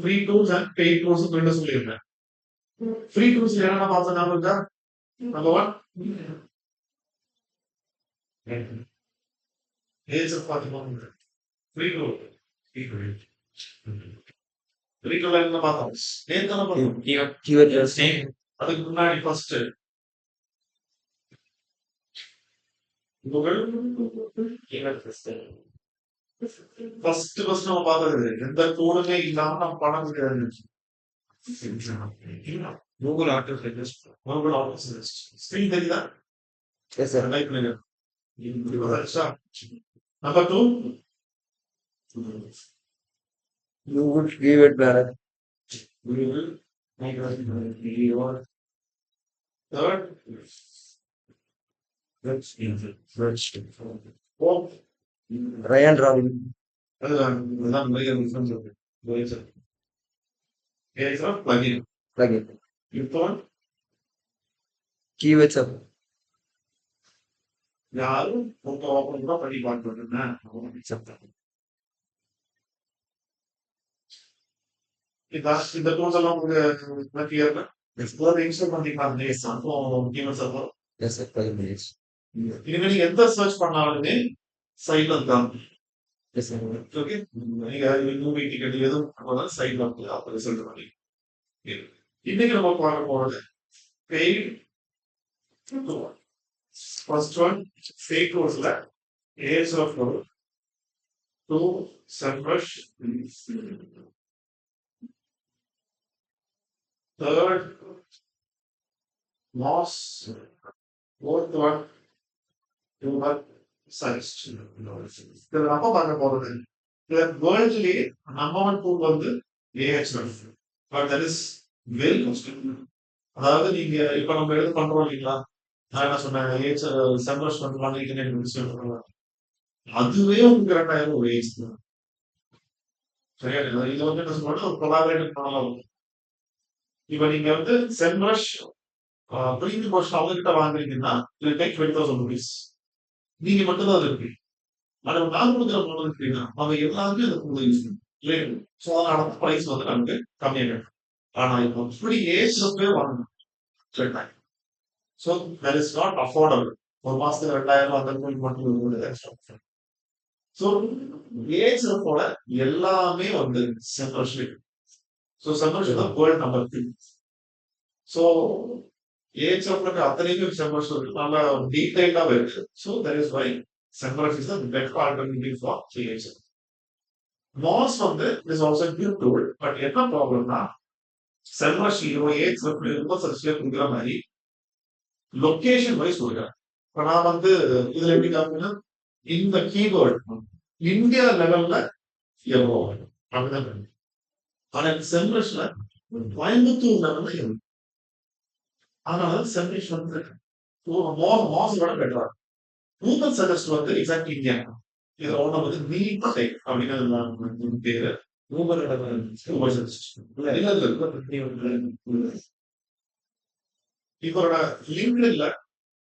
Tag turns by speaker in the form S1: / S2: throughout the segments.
S1: Free tools and paid tools சொல்லியிருந்தேன். Free tools என்னென்ன பார்த்தோம் ஞாபகம் இருக்கா? நம்பர் ஒன் ஏஜ் ஆஃப் ஃபாத்திமா. ஃப்ரீ டூல் ஃப்ரீ டூல் என்ன பார்த்தோம்? நேத்து என்ன பார்த்தோம்? அதுக்கு முன்னாடி ஃபர்ஸ்ட் ஃபர்ஸ்ட் நம்ம பார்த்தது எந்த டூலுமே இல்லாம நம்ம பணம் கிடையாது. Google auto suggest, Google auto suggest screen தெரியுதா?
S2: Yes sir.
S1: லைக் பண்ணுங்க. Number two
S2: You would give it back.
S1: we will make a video. Third, let's fourth,
S2: Ryan Robin.
S1: அதுதான் நிறைய டிஃபரன்ஸ் இருக்கு. plugin.
S2: Plugin.
S1: இப்போ
S2: Keywords up.
S1: யாரும் உங்க open கூட பண்ணி பார்க்கணும்னா இந்த டூல்ஸ் எல்லாம் உங்களுக்கு கிளியர்னா இன்ஸ்டால் பண்ணிக்கலாம்.
S2: Yes sir. Plugin pages.
S1: இனிமே நீங்க எந்த சர்ச் பண்ணாலுமே சைட்ல இருக்காங்க.
S2: Yes sir.
S1: ஓகே, நீங்க மூவி டிக்கெட் எதுவும் சைட்ல வந்து அப்ப ரிசல்ட் பண்ணி இன்னைக்கு நம்ம பார்க்க போறது paid tool. First one paid டூல்ஸ்ல ஏஜ் ஆஃப் two SEMrush. Third, Moss. Fourth one, Human Science. இதுல நம்ம பார்க்க போறது வேர்ல்ட்லயே நம்பர் ஒன் டூல் வந்து AHF. But that is very costly. அதாவது நீங்க இப்ப நம்ம எது பண்றோம் இல்லைங்களா, நான் என்ன சொன்னேன், ஏஜ் செம்பஷ் பண்ணிட்டு அதுவே உங்களுக்கு 2000 ஒரு ஏஜ் தான். சரியா? இது வந்து என்ன சொல்றோம், ஒரு கொலாபரேட்டிவ் பண்ணலாம். இப்ப நீங்க வந்து செம்பஷ் பிரீமியம் போர்ஷன் அவங்க கிட்ட வாங்குறீங்கன்னா இது டேக் 20,000 rupees. நீங்க மட்டும் தான் அது இருக்கு. ஆனா நான் கொடுக்குற பொருள் இருக்கீங்கன்னா அவங்க எல்லாருமே அதை பொருள் யூஸ் பண்ணும். ஸோ அதனால பிரைஸ் வந்து நமக்கு கம்மியாக கிடைக்கும். ஆனா இப்போ ஃப்ரீ ஏஜ் பேர் வாங்கணும். So that is not affordable. ஒரு மாசத்துக்கு 2000 அந்த கோயில் மட்டும். ஸோ ஏஜ் போல எல்லாமே வந்து செம்பர்ஷிப். ஸோ செம்பர்ஷிப் தான் வேர்ல்ட் நம்பர் 3. ஸோ ஏஜ் அத்தனையுமே செம்பர்ஷிப் இருக்கு, நல்லா டீடைல்டாக இருக்கு. So that is why SEMrush is the best alternative for ஏஜ். மாஸ் வந்து is also good tool. But என்ன ப்ராப்ளம்னா செம்பர்ஷிப் ஏஜ் ரொம்ப சர்ச்சில் கொடுக்குற மாதிரி லொகேஷன் வைஸ் கொடுக்குறேன். இப்போ நான் வந்து இதுல எப்படி காமினா இந்த கீபோர்டு இந்தியா லெவல்ல எவ்வளோ அப்படிதான். ஆனா செம்பர்ஷ்ல கோயம்புத்தூர் லெவல்ல எவ்வளோ. அதனால செம்பரிஷ் வந்து மோசோட பெட்டரா. கூகுள் சஜஸ்ட் வந்து எக்ஸாக்ட் இந்தியா. இது ஒண்ணு வந்து நீட் டெக் அப்படின்னு பேரு. இவரோட லிங்க்ல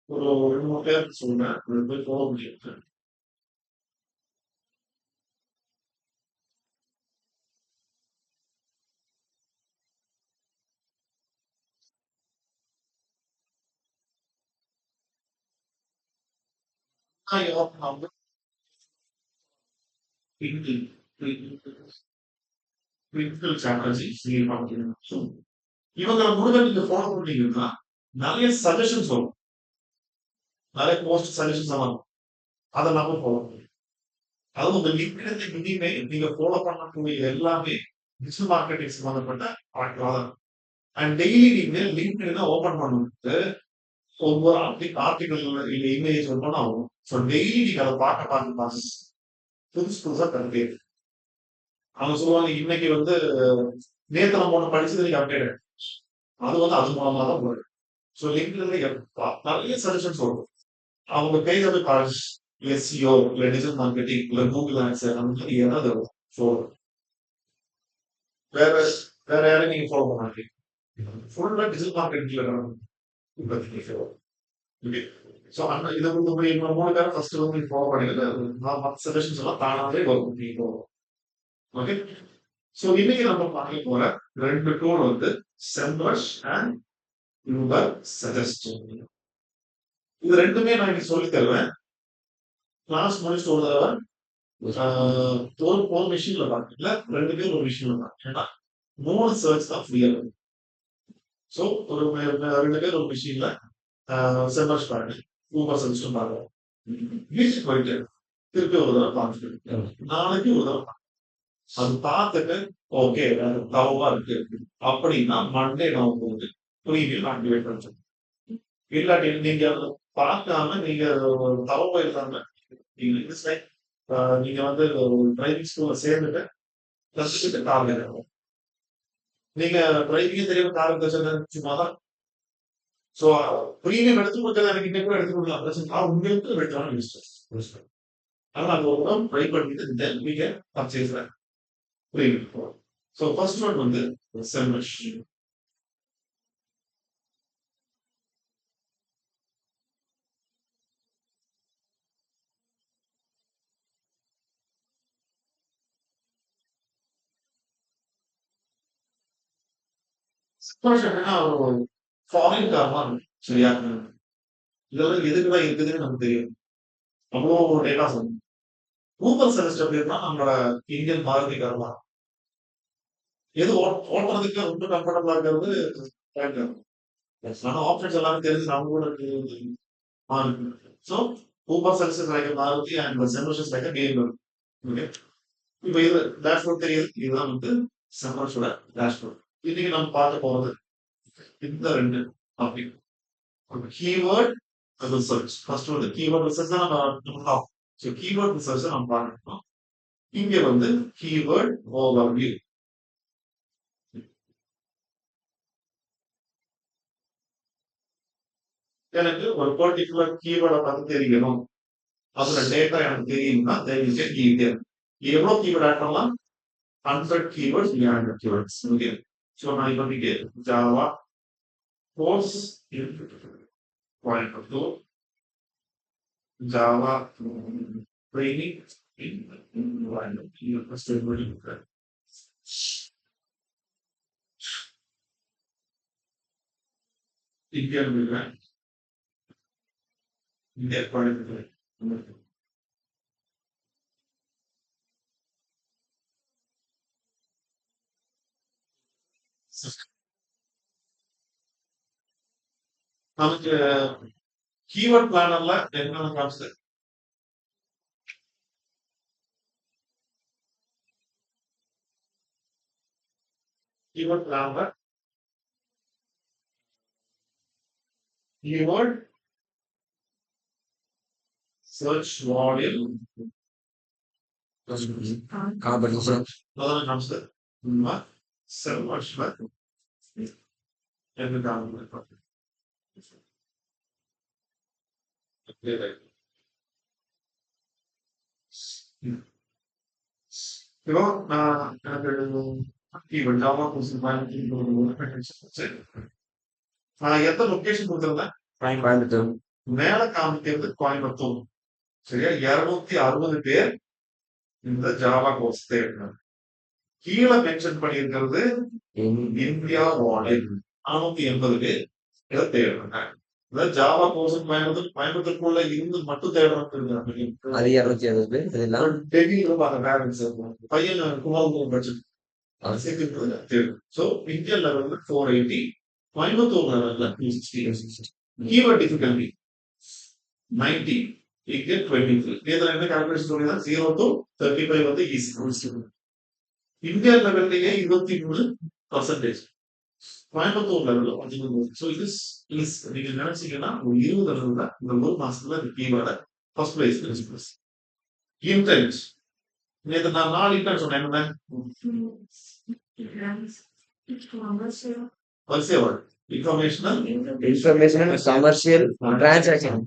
S1: ஒரு 2-3 பேர் சொல்றேன், போய் போக முடியும். இவங்களை முழுக்க நீங்க ஃபாலோ பண்ணீங்கன்னா நிறைய சஜஷன்ஸ் வரும், நிறைய போஸ்ட் சஜஷன்ஸ் வரும். அதை நாம ஃபாலோ பண்ணுவோம். அதுவும் உங்க லிங்க்டு இனிமே நீங்க ஃபாலோ பண்ணக்கூடிய எல்லாமே டிஜிட்டல் மார்க்கெட்டிங் சம்பந்தப்பட்ட ஆட்கள். அண்ட் டெய்லி நீங்க லிங்க்டு ஓபன் பண்ணும்போது ஒவ்வொரு ஆர்டிகல் இல்ல இமேஜ் ஒன்று ஆகும். ஸோ டெய்லி நீங்க அதை பார்க்க புதுசு புதுசா கருத்து. அவங்க சொல்லுவாங்க இன்னைக்கு வந்து நேத்து நம்ம ஒண்ணு படிச்சது நீங்க அப்டேட் அது வந்து அது மூலமா தான் வரும். ஸோ லிங்க்ல நிறைய சஜஷன்ஸ் வரும். அவங்க பேஜ் போய் பாருங்க, எஸ்இஓ இல்ல டிஜிட்டல் மார்க்கெட்டிங் இல்ல கூகுள் ஆன்சர் அந்த மாதிரி ஏதாவது வரும். ஸோ வேற வேற யாரையும் நீங்க ஃபாலோ பண்ண மாட்டீங்க, ஃபுல்லா டிஜிட்டல் மார்க்கெட்டிங்ல ஸோ அந்த இதை வந்து இவங்க 3 பேரும் ஃபர்ஸ்ட் வந்து ஃபாலோ பண்ணிட்டு மற்ற சஜஷன்ஸ் எல்லாம் தானாவே வரும். ஓகே, ஸோ இன்னைக்கு நம்ம பார்க்க போற 2 டூல் வந்து செம்ரஷ் அண்ட் யூபர் சஜஸ்ட். இது ரெண்டுமே நான் இன்னைக்கு சொல்லி தருவேன். கிளாஸ் முடிச்சுட்டு ஒரு தடவை ஒரு மிஷின்ல பாருங்க, 2 பேர் ஒரு மிஷின்ல பாருங்க. ஏன்னா 3 சர்ச் தான் ஃப்ரீயா இருக்கும். ஸோ ஒரு 2 பேர் ஒரு மிஷின்ல செம்ரஷ் பாருங்க, யூபர் சஜஸ்ட் பாருங்க. வீட்டுக்கு போயிட்டு திருப்பி ஒரு தடவை பார்த்துட்டு நாளைக்கு ஒரு தடவை அது பார்த்துட்டு ஓகே தவவா இருக்கு அப்படின்னா மண்டே நான் உங்களுக்கு ப்ரீவியூ ஆக்டிவேட் பண்ணுறேன். இல்லாட்டி நீங்க பார்க்காம நீங்க தவவா இருக்காங்க நீங்க வந்து டிரைவிங் ஸ்கூல்ல சேர்ந்துட்டு கத்துக்கிட்டு கார் எடுக்கணும். நீங்க டிரைவிங்கே தெரியாம கார் கற்றுறது சும்மா தான். ஸோ ப்ரீவியம் எடுத்து கொடுத்தது எனக்கு இன்னைக்கு கூட எடுத்து கொடுக்கலாம் பிரச்சனை உங்களுக்கு வெட்டான யூஸ். அதனால அது ஒரு தான் ட்ரை பண்ணிட்டு தென் நீங்க பர்ச்சேஸ் ப்ரீவியம். ஸோ ஃபர்ஸ்ட் ஒன் வந்து செம்ரஷ். செம்ரஷ் என்னன்னா ஒரு ஃபாரின் கார் தான் சரியா? இதெல்லாம் எதுக்குதான் இருக்குதுன்னு நமக்கு தெரியும். அவ்வளோ டேட்டா சொல்லணும். ஊபர் சஜஸ்ட் அப்படின்னா நம்மளோட இந்தியன் மாருதி கார் தான். எது ஓட்டுறதுக்கு ரொம்ப கம்ஃபர்டபுளா இருக்கிறது ஆனா ஆப்ஷன்ஸ் எல்லாமே தெரிஞ்சு நம்ம கூட மாறுது. So Ubersuggest like Maruti and SEMrush like game. Okay, இப்போ இது டேஷ்போர்ட் தெரியுது. இதுதான் வந்து செம்ரஷோட டேஷ்போர்ட். இன்னைக்கு நம்ம பார்க்க போறது இந்த 2 டாபிக். Keyword research. ஃபர்ஸ்ட் வந்து கீவேர்ட் ரிசர்ச் தான் நம்ம ஸோ கீவேர்ட் ரிசர்ச் நம்ம பார்க்கணும். இங்க வந்து கீவேர்ட் ஓவர்வியூ. எனக்கு ஒரு பர்டிகுலர் கீவேர்டை பத்தி தெரியணும், அதுல டேட்டா எனக்கு தெரியும்னா தெரிஞ்சு ஈஸியர். எவ்வளவு கீவேர்ட் ஆட் பண்ணலாம்? 100 keywords, 300 keywords. ஓகே, ஸோ நான் இப்போ நீங்க Java course point of view, Java training India point. நமக்கு கீவேர்ட் பிளானர்ல என்னென்ன கான்செப்ட்? கீவேர்ட் பிளானர்ல கீவேர்ட் சர்ச் வால்யூம்
S2: காம்படிஷன்
S1: அதான் கான்செப்ட். செர்வர்ஸ்ல என்ன கான்செப்ட்? இப்போ நான் எனக்கு ஜாவா கோர்ஸ் நான் எத்தனை லொகேஷன் கொடுத்துருந்தேன்?
S2: கோயம்புத்தூர்.
S1: மேல காமிக்கிறது கோயம்புத்தூர். சரியா? 260 பேர் இந்த ஜாவா கோர்ஸ் தேடினாங்க. கீழே மென்ஷன் பண்ணியிருக்கிறது இந்தியா வார்டில் 480 பேர் இதை தேடுறாங்க. ஜாவா கோர்ஸ் கோயம்புத்தூருக்குள்ள இருந்து மட்டும் தேடுறாங்க.
S2: அது 260 பேர். இதெல்லாம்
S1: டெல்லியில பேரண்ட்ஸ் பையன் குமாரகுரு பட்ஜெட் தேடும். ஸோ இந்தியா லெவல்ல 480, கோயம்புத்தூர் லெவல்ல 260. கீவேர்ட் டிஃபிகல்டி 90, இங்கே 23. இதுல என்ன கால்குலேஷன் சொல்லிதான் 0 to 35 வந்து ஈஸி. இந்தியா லெவல்லையே 23%, கோயம்புத்தூர் லெவல்ல 13%. ஸோ இது நீங்க நினைச்சீங்கன்னா 20 லெவல்ல இந்த 1 மாசத்துல இந்த கீவேர்டை ஃபர்ஸ்ட் பிளேஸ். இன்டென்ட் நேற்று நான் 4 இன்டென்ட் சொன்னேன். என்ன வரிசை வேர்ட்? Informational,
S2: commercial, transaction.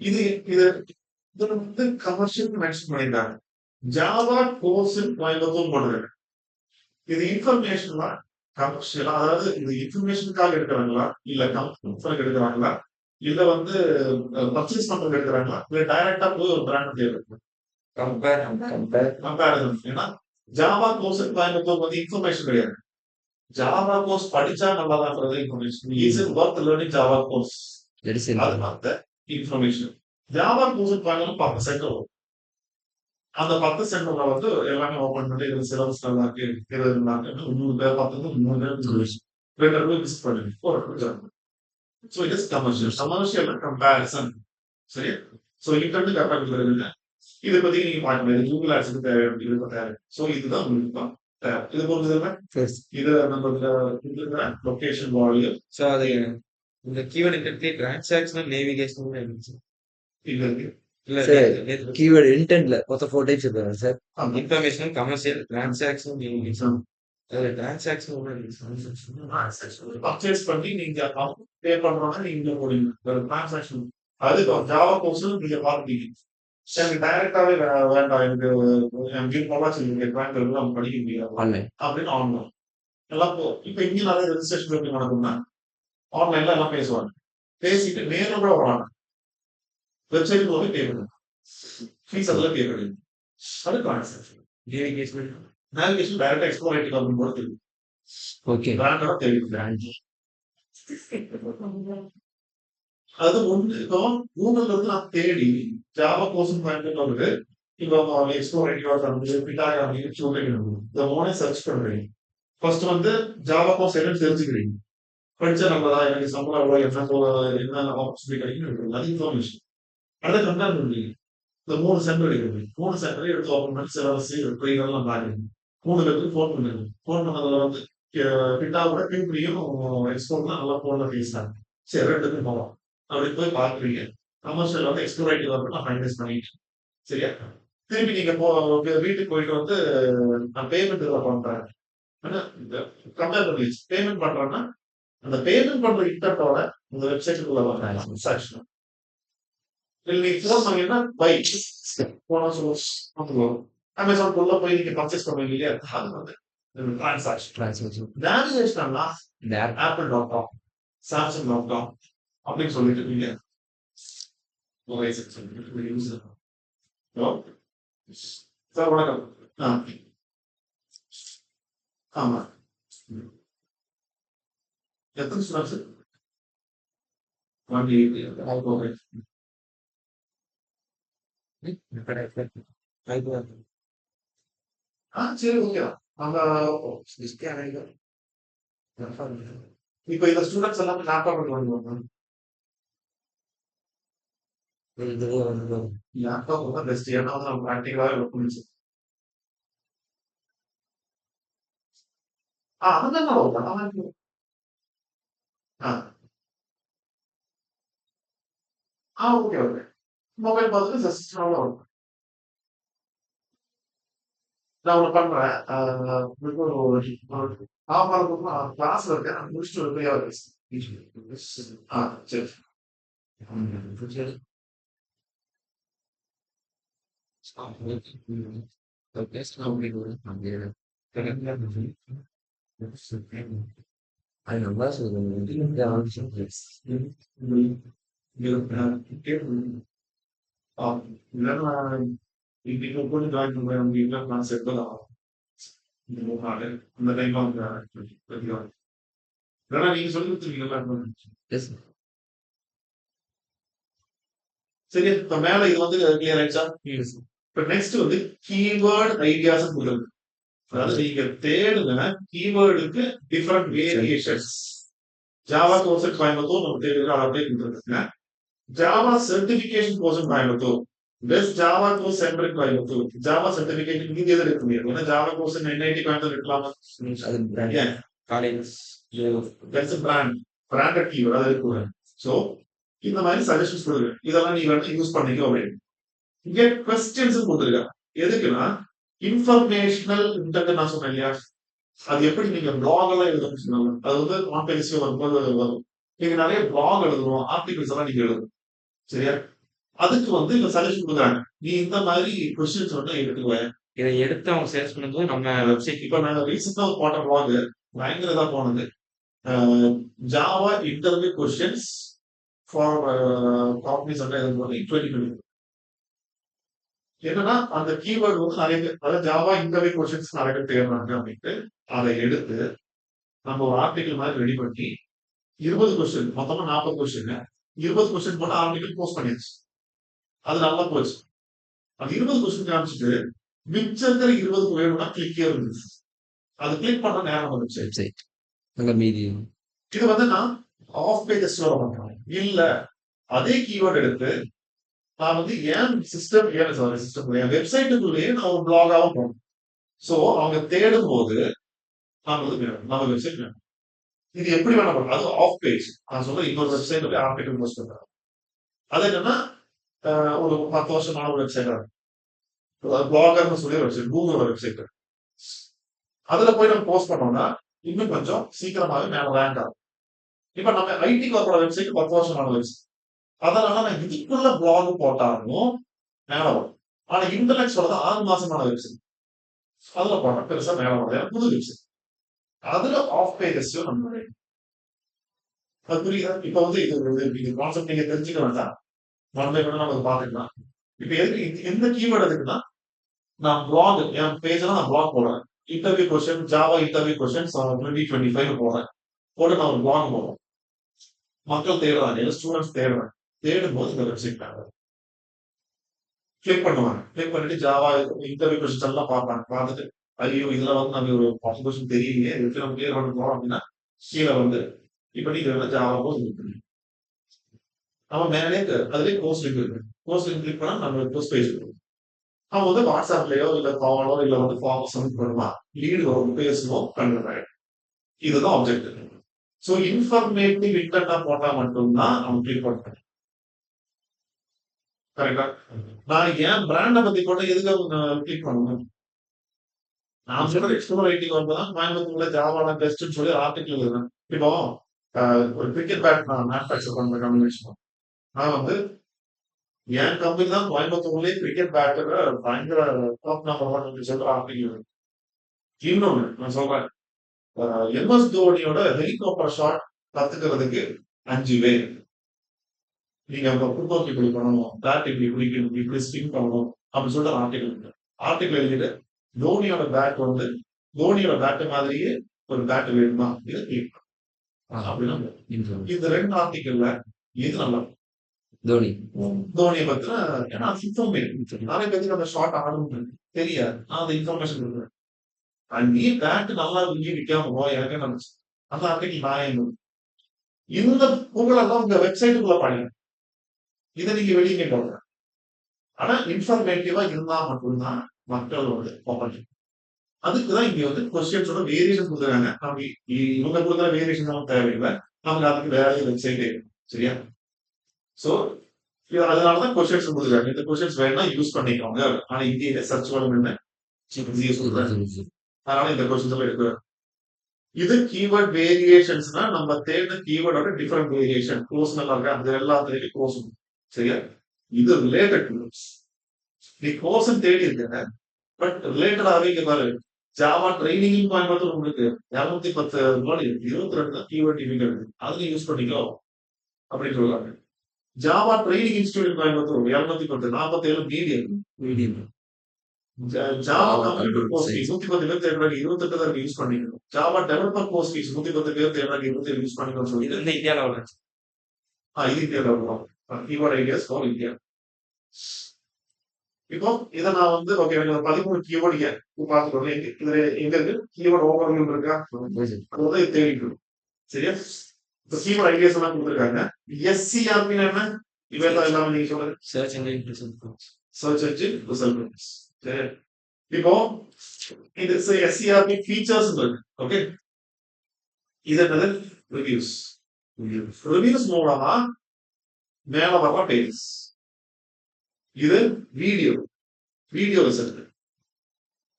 S1: இது இது இதுல வந்து கமர்ஷியல் மென்ஷன் பண்ணிருக்காங்க. ஜாவா கோர்ஸ் கோயம்புத்தூர் போடுறாங்க. இது இன்ஃபர்மேஷன் கமர்ஷியலா, அதாவது இது இன்ஃபர்மேஷனுக்காக எடுக்கிறாங்களா, இல்ல கம்பெனிக்கு எடுக்கிறாங்களா, இல்ல வந்து பர்ச்சேஸ் பண்றதுக்கு எடுக்கிறாங்களா, இல்ல டைரக்டா போய் ஒரு பிராண்ட் தேவை? கம்பேரிசன். ஏன்னா ஜாவா கோர்ஸ் கோயம்புத்தூர் வந்து இன்ஃபர்மேஷன் கிடையாது. ஜாவா கோர்ஸ் படிச்சா நல்லா தான் information. Is it Worth learning Java course?
S2: That is
S1: அது வந்து information. Java course Coimbatore 10 centre வரும். அந்த 10 சென்டர்ல வந்து எல்லாமே ஓபன் பண்ணி இது சிலபஸ் நல்லா இருக்கு, இது நல்லா இருக்கு, 3 பேர் பார்த்தது 3 பேர் 2 பேர் விசிட் பண்ணுங்க. ஒரு so it is commercial. Commercial comparison. சரி. ஸோ இன்டர்நெட் கம்பேரிசன் இருக்குங்க. இதை பத்தி நீங்க பார்க்கணும். கூகுள் ஆட்ஸுக்கு தேவை, இதுக்கு தேவை. ஸோ இதுதான் உங்களுக்கு தான் தேவை. இது புரிஞ்சுதுன்னா இது நம்ம லொகேஷன் வால்யூம்.
S3: ஸோ அது இந்த கீவேர்டு இன்டென்ட்லயே டிரான்சாக்ஷனல் நேவிகேஷன் இருந்துச்சு.
S1: இது இருக்கு.
S3: இல்ல
S2: Sir, keyword intentல மொத்தம் 4 types இருக்காங்க sir.
S3: Information, commercial, transaction, navigation. அது டிரான்சாக்ஷன்
S1: பர்ச்சேஸ் பண்ணி நீங்க பே பண்றோம்னா நீங்க போடுங்க. டிரான்சாக்ஷன் அது ஜாவா கோர்ஸ் நீங்க பார்ப்பீங்க. எனக்கு டைரக்டாவே வேண்டாம், எனக்கு பொள்ளாச்சி பேங்க்ல நம்ம படிக்க முடியாது
S2: Online.
S1: அப்படின்னு ஆன்லைன் எல்லாம் இப்ப இங்க நிறைய ரெஜிஸ்ட்ரேஷன் எப்படி நடக்கும்னா ஆன்லைன்ல எல்லாம் பேசுவாங்க. பேசிட்டு நேர்ல கூட வருவாங்க. வெப்சைட்டுக்கு போய் பே பண்ணுங்க. ஃபீஸ் அதெல்லாம் பே பண்ணுங்க. அது டிரான்சாக்ஷன். நேவிகேஷன் டைரக்டா எக்ஸ்ப்ளோர் ஆயிட்டு அப்படின்னு கூட தெரியும்.
S2: Okay.
S1: பிராண்டோட தெரியும். பிராண்ட் அது ஒன்று. இப்போ கூகுள்ல இருந்து நான் தேடி ஜாவா கோர்ஸ் பயன்படுத்துறது இப்போ எக்ஸ்ப்ளோர் பிட்டாயா இந்த மூணே சர்ச் பண்றீங்க. ஃபர்ஸ்ட் வந்து ஜாவா கோர்ஸ் என்னன்னு தெரிஞ்சுக்கிறீங்க. படிச்சா நம்மளா எனக்கு சம்பளம் எவ்வளோ, என்ன ஆப்பர்ச்சுனிட்டி கிடைக்கும், அது இன்ஃபர்மேஷன். அதை கம்பேர் பண்ணுறீங்க. இந்த 3 சென்டர் எடுக்கிறீங்க. 3 சென்டர் எடுத்து ஓப்பன் பண்ணி சிலபஸ் ப்ரீகள்லாம் பாருங்க. 3 பேருக்கு ஃபோன் பண்ணுங்க. ஃபோன் பண்ணதுல வந்து பிட்டாவோட பிரியும் எக்ஸ்போர்ட்லாம் நல்லா ஃபோன்ல பேசுறாங்க. சரி 2க்கும் போகலாம். அப்படி போய் பார்க்குறீங்க. கமர்ஷியல் வந்து எக்ஸ்ப்ளோரேட்டிவ் வந்து நான் ஃபைனலைஸ் பண்ணிட்டு சரியா? திருப்பி நீங்க வீட்டுக்கு போயிட்டு வந்து நான் பேமெண்ட் இதில் பண்றேன். கம்பேர் பண்ணி பேமெண்ட் பண்றேன்னா அந்த பேமெண்ட் பண்ற இன்டர்னோட உங்க வெப்சைட்டுக்குள்ள வர டிரான்சாக்ஷன் இல்லை நீங்க ஃபோன் பண்ணீங்கன்னா பை போனா சொல்லுவோம். அமேசான் உள்ள போய் நீங்க பர்ச்சேஸ் பண்ணுவீங்க இல்லையா? அது வந்து transaction.
S2: Transaction.
S1: நேவிகேஷன்னா
S2: That.
S1: apple.com, samsung.com அப்படின்னு சொல்லிட்டு நீங்க சார் வணக்கம். ஆமா எத்தனை ஸ்டூடெண்ட்ஸ்? 180. சரி ஓகே. அங்க இப்ப இந்த ஸ்டூடெண்ட்ஸ் எல்லாமே லேப்டாப் வாங்குவாங்க. லேப்டாப் தான் பெஸ்ட். ஏன்னா வந்து நம்ம ப்ராக்டிகலாவே ஒர்க் பண்ணிச்சு. அதுதான் வரும். Okay okay. மொபைல் பார்த்துட்டு சிஸ்டம்ல வரும். நான் ஒண்ணு பண்றேன். கிளாஸ்ல இருக்கேன். நான் முடிச்சுட்டு ஒரு போய் சரி.
S2: I know that's what I'm doing.
S1: இல்லைன்னா இன்னைக்கு கொஞ்சம் ஜாயின் பண்ணுவேன். அவங்க இல்லை நான் செட் தான் அந்த டைம் இல்லைன்னா நீங்க சொல்லி கொடுத்துருக்கீங்களா?
S2: Yes.
S1: சரி இப்ப மேல இது வந்து கிளியர் ஆயிடுச்சா? இப்ப நெக்ஸ்ட் வந்து கீவேர்ட் ஐடியாஸ் கொடுங்க. அதாவது நீங்க தேடுங்க கீவேர்டுக்கு different variations. Java course Coimbatore நம்ம தேடுகிற அப்படியே கொடுத்துருக்குங்க. Java certification course Coimbatore, best Java course centre Coimbatore. Java certification நீங்க எது எடுக்க முடியாது. ஏன்னா ஜாவா கோர்ஸ் NIT கோயம்புத்தூர் இருக்கலாமா? ஏன்
S3: காலேஜ்
S1: பெஸ்ட் பிராண்டட் கீவேர்ட் அது இருக்கு. ஸோ இந்த மாதிரி சஜஷன்ஸ் கொடுங்க. இதெல்லாம் நீங்க வந்து யூஸ் பண்ணிக்கோ அப்படின்னு. இங்க கொஸ்டின்ஸ் கொடுத்துருக்காங்க. எதுக்குன்னா இன்ஃபர்மேஷனல் இன்டர்நெட் நான் சொன்னேன் இல்லையா? அது எப்படி நீங்க பிளாக் எல்லாம் எழுதணும்னு சொன்னாங்க. அது வந்து காம்பென்சிவ் வரும்போது வரும். நீங்க நிறைய பிளாக் எழுதணும், ஆர்டிகல்ஸ் எல்லாம் நீங்க எழுதணும் சரியா? அதுக்கு வந்து இந்த சஜஷன் கொடுக்குறாங்க. நீ இந்த மாதிரி கொஸ்டின்ஸ் வந்து எடுத்துக்குவேன்.
S3: இதை எடுத்து அவங்க சேல்ஸ் பண்ணும்போது நம்ம வெப்சைட்
S1: இப்ப நாங்க ரீசெண்டா ஒரு போட்ட பிளாக் பயங்கர இதா போனது. Java interview questions for companies வந்து 2020 என்னன்னா அந்த கீவேர்டு வந்து நிறைய பேர் அதாவது ஜாவா இன்டர்வியூ கொஸ்டின்ஸ் நிறைய பேர் தேடுறாங்க அப்படின்ட்டு அதை எடுத்து நம்ம ஒரு ஆர்டிகல் மாதிரி ரெடி பண்ணி 20 கொஸ்டின் மொத்தமா 40 கொஸ்டின் 20 கொஸ்டின் போட்டு ஆர்டிகல் போஸ்ட் பண்ணியாச்சு. அது நல்லா போச்சு. அது 20 கொஸ்டின் காமிச்சிட்டு மிச்சம் இருக்கிற 20 வேணும்னா கிளிக்கே இருந்துச்சு. அது கிளிக் பண்ண நேரம் வந்துச்சு.
S2: வெப்சைட் அங்க மீதி
S1: இது வந்து நான் ஆஃப் பேஜஸ் பண்றேன். இல்ல அதே கீவேர்ட் எடுத்து நான் வந்து என் சிஸ்டம் என் வெப்சைட்டுக்குள்ளேயே நான் ஒரு பிளாகாவும் போடணும். சோ அவங்க தேடும் போது நம்ம வெப்சைட் வேணும். இது எப்படி வேணா பண்ணலாம். அது ஆஃப் பேஜ். நான் சொல்ற இன்னொரு வெப்சைட் போய் ஆர்டிகல் போஸ்ட் பண்றேன். அது என்னன்னா ஒரு 10 வருஷமான ஒரு வெப்சைட் பிளாகர்னு சொல்லி வெப்சைட் கூகுள் வெப்சைட். அதுல போய் நம்ம போஸ்ட் பண்ணோம்னா இன்னும் கொஞ்சம் சீக்கிரமாவே மேல ரேங்க் ஆகும். இப்ப நம்ம ஐடி கார்போட வெப்சைட் 10 வருஷமான வெப்சைட். அதனால நான் இதுக்குள்ள பிளாக் போட்டாலும் மேல வரும். ஆனா இன்டர்நெட் சொல்றது 6 மாசமான வெப்சைட். அதுல போட்டா பெருசா மேல வரும். புது வெப்சைட். அதுல ஆஃப் பேஜஸ் நம்ம அது புரியுதா? இப்ப வந்து இது கான்செப்ட் நீங்க தெரிஞ்சுக்க வேண்டாம். மறந்தே கூட நம்ம பாத்துக்கலாம். இப்ப எதுக்கு எந்த கீவேர்டு எதுக்குன்னா நான் பிளாக் என் பேஜ்ல நான் பிளாக் போடுறேன். Interview question Java interview question 2025 போடுறேன். போட்டு நான் ஒரு பிளாக் போடுறேன். மக்கள் தேடுறாங்க, ஸ்டூடெண்ட்ஸ் தேடுறேன். தேடும்போது இந்த வெப்சைட் கிளிக் பண்ணுவாங்க. கிளிக் பண்ணிட்டு ஜாவா இன்டர்வியூ கொஸ்டின்ஸ் எல்லாம் பார்ப்பாங்க. பார்த்துட்டு ஐயோ இதுல வந்து நம்ம ஒரு 10 கொஸ்டின் தெரியலையே எப்படி நம்ம கிளியர் பண்ண போறோம் அப்படின்னா கீழே வந்து இப்ப நீங்க ஜாவா நம்ம மேலே அதுலேயே கோர்ஸ் லிங்க் இருக்கு. கோர்ஸ் லிங்க் கிளிக் பண்ணா நம்ம கோர்ஸ் பேஜ் இருக்கும். அவன் வந்து வாட்ஸ்அப்லயோ இல்ல காலோ இல்ல வந்து ஃபார்ம் சப்மிட் பண்ணுமா லீடு வரும் பேசுவோம் கண்டுறாங்க. இதுதான் ஆப்ஜெக்ட். ஸோ இன்ஃபர்மேட்டிவ் இன்டர்னா போட்டா மட்டும்தான் அவன் கிளிக் பண்ணுறேன். கரெக்டா? நான் என் பிராண்டை பத்தி போட்ட எதுக்கு கிளிக் பண்ணணும்? நான் சொல்ற எக்ஸ்ப்ளோர் ரைட்டிங் வரும்போதுதான் கோயம்புத்தூர்ல ஜாவால பெஸ்ட்னு சொல்லி ஆர்டிகல் எழுதுறேன். இப்போ ஒரு கிரிக்கெட் பேட் நான் மேனுஃபேக்சர் பண்ற கம்பெனி வச்சுக்கோம். நான் வந்து என் கம்பெனி தான் கோயம்புத்தூர்லயே கிரிக்கெட் பேட்டர் பயங்கர டாப் நம்பர் 1 சொல்ற ஆர்டிகல். இன்னொன்னு நான் சொல்றேன் எம்எஸ் தோனியோட ஹெலிகாப்டர் ஷாட் கத்துக்கிறதுக்கு 5 பேர். நீங்க அந்த ஃபுட்பால் இப்படி பண்ணணும், பேட் இப்படி பிடிக்கணும், இப்படி ஸ்பின் பண்ணணும் அப்படின்னு சொல்லிட்டு ஆர்டிகல் எழுதிட்டு தோனியோட பேட் வந்து தோனியோட பேட் மாதிரியே ஒரு பேட் வேணுமா இது கேட்கணும். அப்படின்னா இந்த 2 ஆர்டிகல்ல எது நல்லா
S2: தோனி
S1: தோனியை பத்தின ஏன்னா நிறைய பேருக்கு அந்த ஷார்ட் ஆடணும் தெரியாது. நான் அந்த இன்ஃபர்மேஷன் கொடுக்குறேன். நீ பேட் நல்லா இங்கே விற்காம போ எனக்கு நினைச்சு அந்த ஆர்டிகல் நான் இந்த புகழெல்லாம் உங்க வெப்சைட்டுக்குள்ள பாருங்க. இதை நீங்க வெளியே போடுற ஆனா இன்ஃபர்மேட்டிவா இருந்தா மட்டும்தான் மக்கள் வந்து போவாங்க. அதுக்குதான் இங்க வந்து கொஸ்டின்ஸோட வேரியேஷன் கொடுக்குறாங்க. நம்ம இவங்க கொடுக்குற வேரியேஷன் தேவையில்லை. நமக்கு அதுக்கு வேற வெப்சைட் சரியா? சோ அதனாலதான் கொஸ்டின்ஸ் கொடுக்குறாங்க. இந்த கொஸ்டின்ஸ் வேணா யூஸ் பண்ணிக்கோங்க. ஆனா இந்தியில சர்ச் பண்ண அதனால இந்த கொஸ்டின்ஸ் எல்லாம் எடுக்கிறேன். இது கீவேர்ட் வேரியேஷன்ஸ்னா நம்ம தேர்ந்த கீவேர்டோட டிஃபரெண்ட் வேரியேஷன் க்ளோஸ் நல்லா இருக்கா அது எல்லாத்துலயும் க்ளோஸ் சரியா? இது ரிலேட்டட் நீ கோர்ஸ் தேடி இருக்க பட் ரிலேட்டடாவே இங்க பாரு ஜாவா ட்ரைனிங் கோயம்புத்தூர் உங்களுக்கு 210 ரூபாய் 22 தான் கீவேர்ட் டிவிகள் அதுல யூஸ் பண்ணிக்கோ அப்படின்னு சொல்றாங்க. Java training institute Coimbatore 210 47 medium Java computer course fees 110 பேர் தேடுறாங்க 28 தான் யூஸ் பண்ணிக்கணும். ஜாவா டெவலப்பர் கோர்ஸ் ஃபீஸ் 110 பேர் தேடுறாங்க 27 யூஸ் பண்ணிக்கணும்னு சொல்லி இது இந்தியாவில் இது இந்தியாவில் கீவேர்ட் ஐடியாஸ் ஃபார் இந்தியா. இப்போ இதை நான் வந்து ஓகே எனக்கு 13 கீவேர்டு பார்த்துக்கணும். இதுல எங்க இருக்கு கீவேர்ட் ஓவர்வியூ இருக்கா அதை தேடிக்கணும் சரியா? இப்போ கீவேர்ட் ஐடியாஸ் எல்லாம் கொடுத்துருக்காங்க. SCRP என்ன இவெல்லாம் எல்லாமே நீங்க சொல்லுங்க. சர்ச் என்ஜின் ரிசல்ட் சரி. இப்போ இது SCRP ஃபீச்சர்ஸ் இருக்கு ஓகே. இது என்னது ரிவ்யூஸ் மூலமா மேல வர பேஜஸ். இது வீடியோ ரிசல்ட்.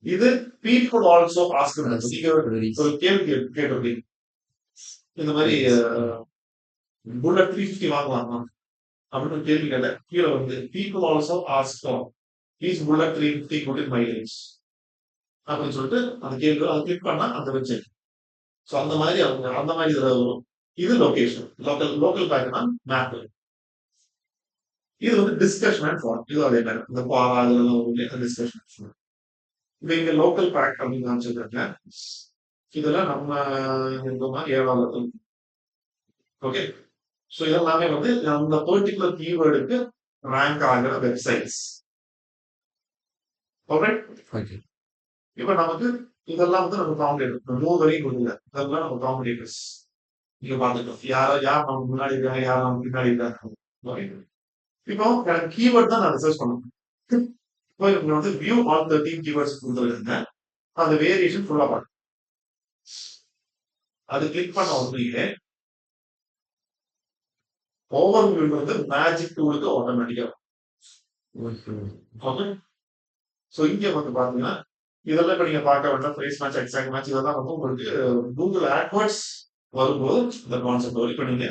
S1: இது people also ask ஒரு கேள்வி கேட்டிருக்கீங்க இந்த மாதிரி புல்லட் 350 வாங்கலாமா அப்படின்னு கேள்வி கேட்டேன். கீழே வந்து people also ask for is bullet 350 good in mileage அப்படின்னு சொல்லிட்டு அந்த கேள்வி அதை கிளிக் பண்ணா அந்த வெப்சைட். ஸோ அந்த மாதிரி அந்த மாதிரி இதுல வரும். இது லொகேஷன் லோக்கல் பேக்னா மேப். இது வந்து டிஸ்கஷன் ஃபார்ம். இது அதே மாதிரி இந்த பாரா இதெல்லாம் டிஸ்கஷன். இப்போ இங்க லோக்கல் பேக் அப்படின்னு காமிச்சிருக்காங்க. இதெல்லாம் நம்ம இந்த மாதிரி 7வது. ஓகே. ஸோ இதெல்லாமே வந்து அந்த பர்டிகுலர் கீவேர்டுக்கு ரேங்க் ஆகிற வெப்சைட்ஸ். ஓகே.
S2: ஓகே.
S1: இப்போ நமக்கு இதெல்லாம் வந்து நம்ம காம்படிட்டர் 3 வரையும் கொடுக்கல. இதெல்லாம் நம்ம காம்படிட்டர்ஸ். நீங்க பார்த்துக்கணும். யார் நமக்கு முன்னாடி இருக்காங்க, யார் நமக்கு பின்னாடி இருக்காங்க. ஓகே. இப்போ எனக்கு கீவேர்ட் தான் நான் ரிசர்ச் பண்ணணும். இப்போ இவங்க வந்து வியூ ஆல் 13 கீவேர்ட்ஸ் கொடுத்துருக்காங்க. அந்த வேரியேஷன் ஃபுல்லா பார்க்கணும். அது கிளிக் பண்ண உடனே ஓவர் வியூ வந்து மேஜிக் டூலுக்கு ஆட்டோமேட்டிக்கா. ஓகே. ஸோ இங்க வந்து பாத்தீங்கன்னா இதெல்லாம் இப்ப நீங்க பார்க்க வேண்டாம். ஃப்ரேஸ் மேட்ச், எக்ஸாக்ட் மேட்ச் இதெல்லாம் வந்து உங்களுக்கு கூகுள் ஆட்வர்ட்ஸ் வரும்போது இந்த கான்செப்ட் வரைக்கும் நீங்க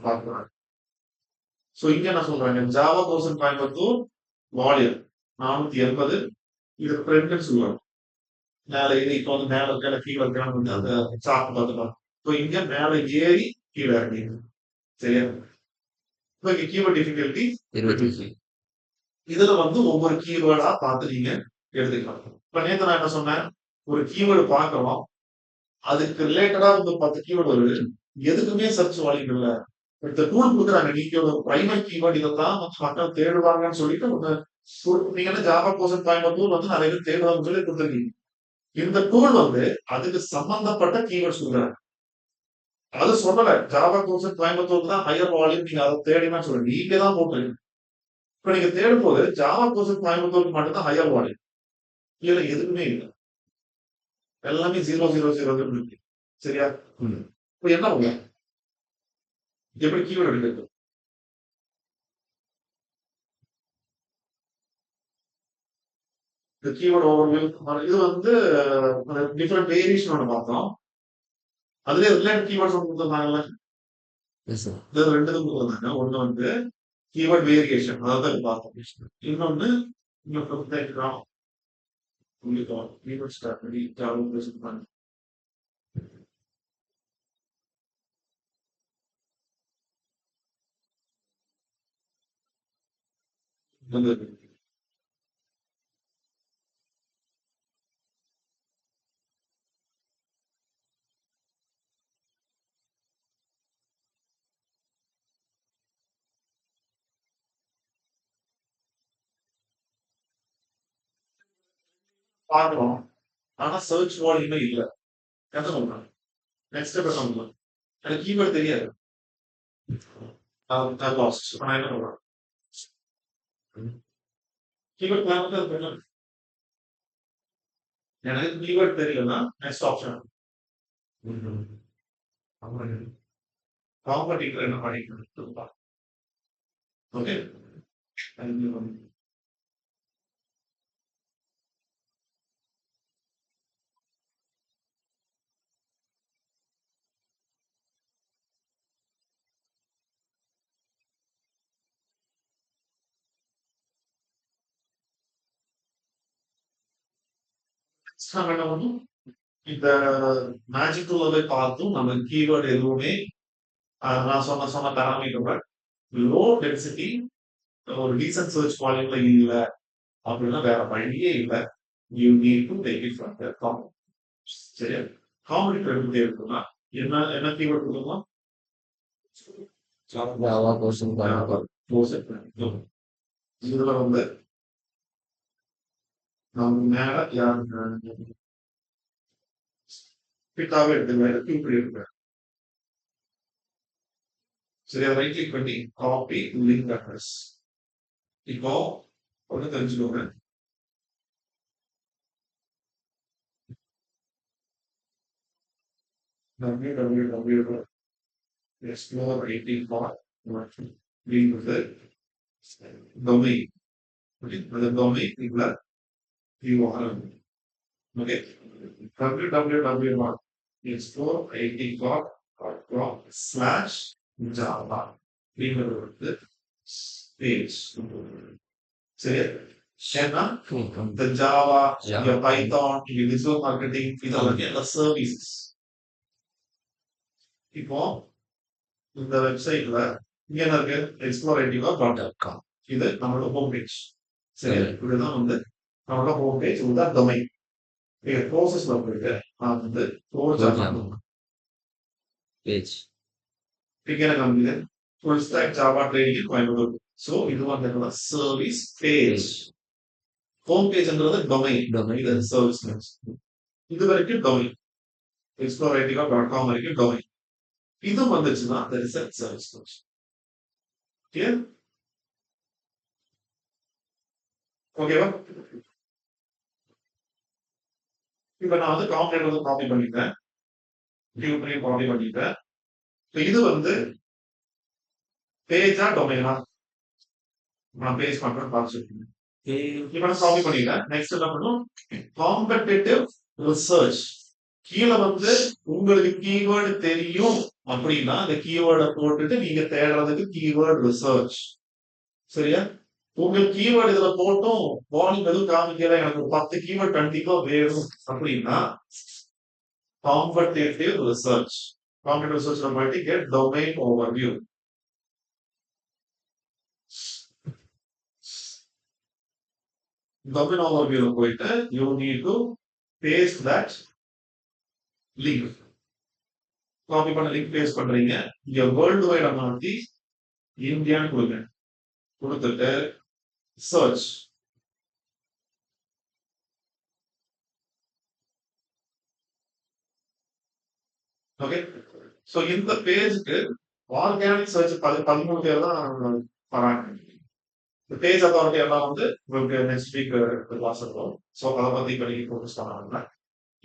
S1: பார்க்கலாம். ஸோ இங்க என்ன சொல்றாங்க, ஜாவா கோர்ஸ் கோயம்புத்தூர் வாலியர் 480 இது ஃப்ரெண்ட்னு சொல்லுவாங்க. மேல இது இப்போ வந்து மேல இருக்க கீழே இருக்கான்னு வந்து அந்த சார்ட் பார்த்துக்கலாம். ஸோ இங்க மேல ஏறி கீழே இறங்கி சரியா. இப்போ இங்க கீவேர்ட் டிஃபிகல்டி
S2: 20.
S1: இதுல வந்து ஒவ்வொரு கீவேர்டா பார்த்து நீங்க எடுத்துக்கலாம். இப்ப நேத்து நான் என்ன சொன்னேன், ஒரு கீவேர்டு பார்க்கிறோம், அதுக்கு ரிலேட்டடா வந்து 10 கீவேர்டு வருது. எதுக்குமே சர்ச் வால்யூம் இல்ல. இந்த டூல் கொடுக்குறாங்க, நீங்க ஒரு பிரைமரி கீவேர்டு இதைத்தான் வந்து மக்கள் தேடுவாங்கன்னு சொல்லிட்டு நீங்க என்ன ஜாவா கோர்ஸ் கோயம்புத்தூர் வந்து நிறைய பேர் தேடுவாங்கன்னு சொல்லி கொடுத்துருக்கீங்க. இந்த டூல் வந்து அதுக்கு சம்பந்தப்பட்ட கீவேர்ட்ஸ் கொடுக்குறாங்க. அது சொல்லல ஜாவா கோர்ஸ் கோயம்புத்தூர் தான் ஹையர் வால்யூம், நீங்க அதை தேடினா சொல்லுங்க, நீங்க தான் போட்டுருங்க. இப்ப நீங்க தேடும் போது ஜாவா கோர்ஸ் கோயம்புத்தூருக்கு மட்டும்தான் ஹையர் வால்யூம், இதுல எதுக்குமே இல்லை, எல்லாமே 000 இருக்கு. சரியா. இப்ப என்ன பண்ணுங்க, எப்படி கீவேர்டு எடுக்கிறது? இந்த கீவேர்டு ஓவர்வியூ இது வந்து டிஃபரெண்ட் வேரியேஷன் ஒன்று பார்த்தோம். அதுல ரிலேட்டட் கீவேர்ட்ஸ் ஒன்று கொடுத்துருந்தாங்கல்ல, இது 2 கொடுத்துருந்தாங்க. ஒண்ணு வந்து கீவேர்ட் வேரியேஷன், அதாவது பார்த்தோம். இன்னொன்னு கீவேர்ட் ஸ்டார்ட் பண்ணி ஜாவா ப்ரெசென்ட் பண்ணி பார்க்கிறோம். ஆனா சர்ச் வால்யூமே இல்லை. என்ன சொல்றாங்க, நெக்ஸ்ட் ஸ்டெப் என்ன பண்ணலாம், எனக்கு கீவேர்டு தெரியாது, நான் லாஸ்ட். நான் என்ன சொல்றேன், கீவேர்ட் பிளான் எனக்கு கீவேர்ட் தெரியலன்னா நெக்ஸ்ட் ஆப்ஷன் காம்படிட்டர் என்ன பண்ணிட்டு. ஓகே. நம்ம என்ன பண்ணும், இந்த மேஜிக் டூலை பார்த்தும் நம்ம கீவேர்டு எதுவுமே நான் சொன்ன பேராமீட்டர் லோ டென்சிட்டி ஒரு டீசன்ட் சர்ச் வால்யூம்ல இல்ல அப்படின்னா வேற வழியே இல்லை. You need to take it from the competitor. சரியா. காம்படிட்டர் எப்படி இருக்குன்னா என்ன என்ன கீவேர்டு கொடுக்கணும்,
S2: ஜாவா கோர்ஸ் கோயம்புத்தூர்.
S1: இதுல வந்து நம்ம மேல யாரு பிட்டாவே எடுத்துக்க இப்படி இருக்கு. சரியா. ரைட் கிளிக் பண்ணி காப்பி லிங்க் அட்ரஸ். இப்போ ஒண்ணு தெரிஞ்சுக்கோங்க, www.explore18 link வந்து domain. அந்த domain இதுல URL. ஓகே. www.explore18.com/java அப்படிங்கிறது வந்து பேஜ். சரி. ஏன்னா இந்த ஜாவா, இங்க பைத்தான், இங்க விசுவல் மார்க்கெட்டிங் இதெல்லாம் எல்லாம் சர்வீசஸ். இப்போ இந்த வெப்சைட்ல இங்க என்ன இருக்கு explorativa.com. இது நம்மளோட ஹோம் பேஜ். சரியா? இதுதான் வந்து நம்மளோட ஹோம் பேஜ். இதுதான் டொமைன். நீங்க ப்ரோசஸ்ல போயிட்டு நான் வந்து
S2: page
S1: beginner company full stack Java training Coimbatore. So இது வந்து என்னோட சர்வீஸ் பேஜ். ஹோம் பேஜ்ன்றது டொமைன். இது சர்வீஸ் பேஜ். இது வரைக்கும் டொமைன். explorativa.com வரைக்கும் டொமைன். இது வந்துச்சுன்னா there is a service page. Clear? ஓகேவா? இப்ப நான் வந்து காம்பனன்ட் வந்து காப்பி பண்ணிட்டேன். டியூப்லையும் காப்பி பண்ணிட்டேன். இது வந்து பேஜா டொமைனா? நான் பேஜ் பண்றேன் பார்த்துருக்கேன். இப்ப நான் காப்பி பண்ணிட்டேன். நெக்ஸ்ட் என்ன பண்ணும்? Competitive research. கீழே வந்து உங்களுக்கு கீவேர்டு தெரியும் அப்படின்னா அந்த கீவேர்டை போட்டுட்டு நீங்க தேடுறதுக்கு கீவேர்டு ரிசர்ச். சரியா? உங்களுக்கு கீவேர்டு இதுல போட்டும் வார்னிங் எதுவும் காமிக்கல, எனக்கு 10 கீவேர்டு கண்டிப்பா வேணும் அப்படின்னா காம்படிட்டிவ் ரிசர்ச். காம்படிட்டிவ் ரிசர்ச் போயிட்டு get domain overview. Domain overview போயிட்டு you need to paste that link. Copy பண்ண லிங்க் பேஸ்ட் பண்றீங்க. இங்க வேர்ல்டு வைட மாத்தி இந்தியான்னு கொடுங்க. கொடுத்துட்டு சர்ச். ஓகே. சோ இந்த பேஜுக்கு ஆர்கானிக் சர்ச் 13 பேர் தான் வராங்க. இந்த பேஜ் அத்தாரிட்டி எல்லாம் வந்து உங்களுக்கு நெக்ஸ்ட் வீக் கிளாஸ் இருக்கும். ஸோ அதை பத்தி இப்ப நீங்க ஃபோக்கஸ் பண்ணாங்க.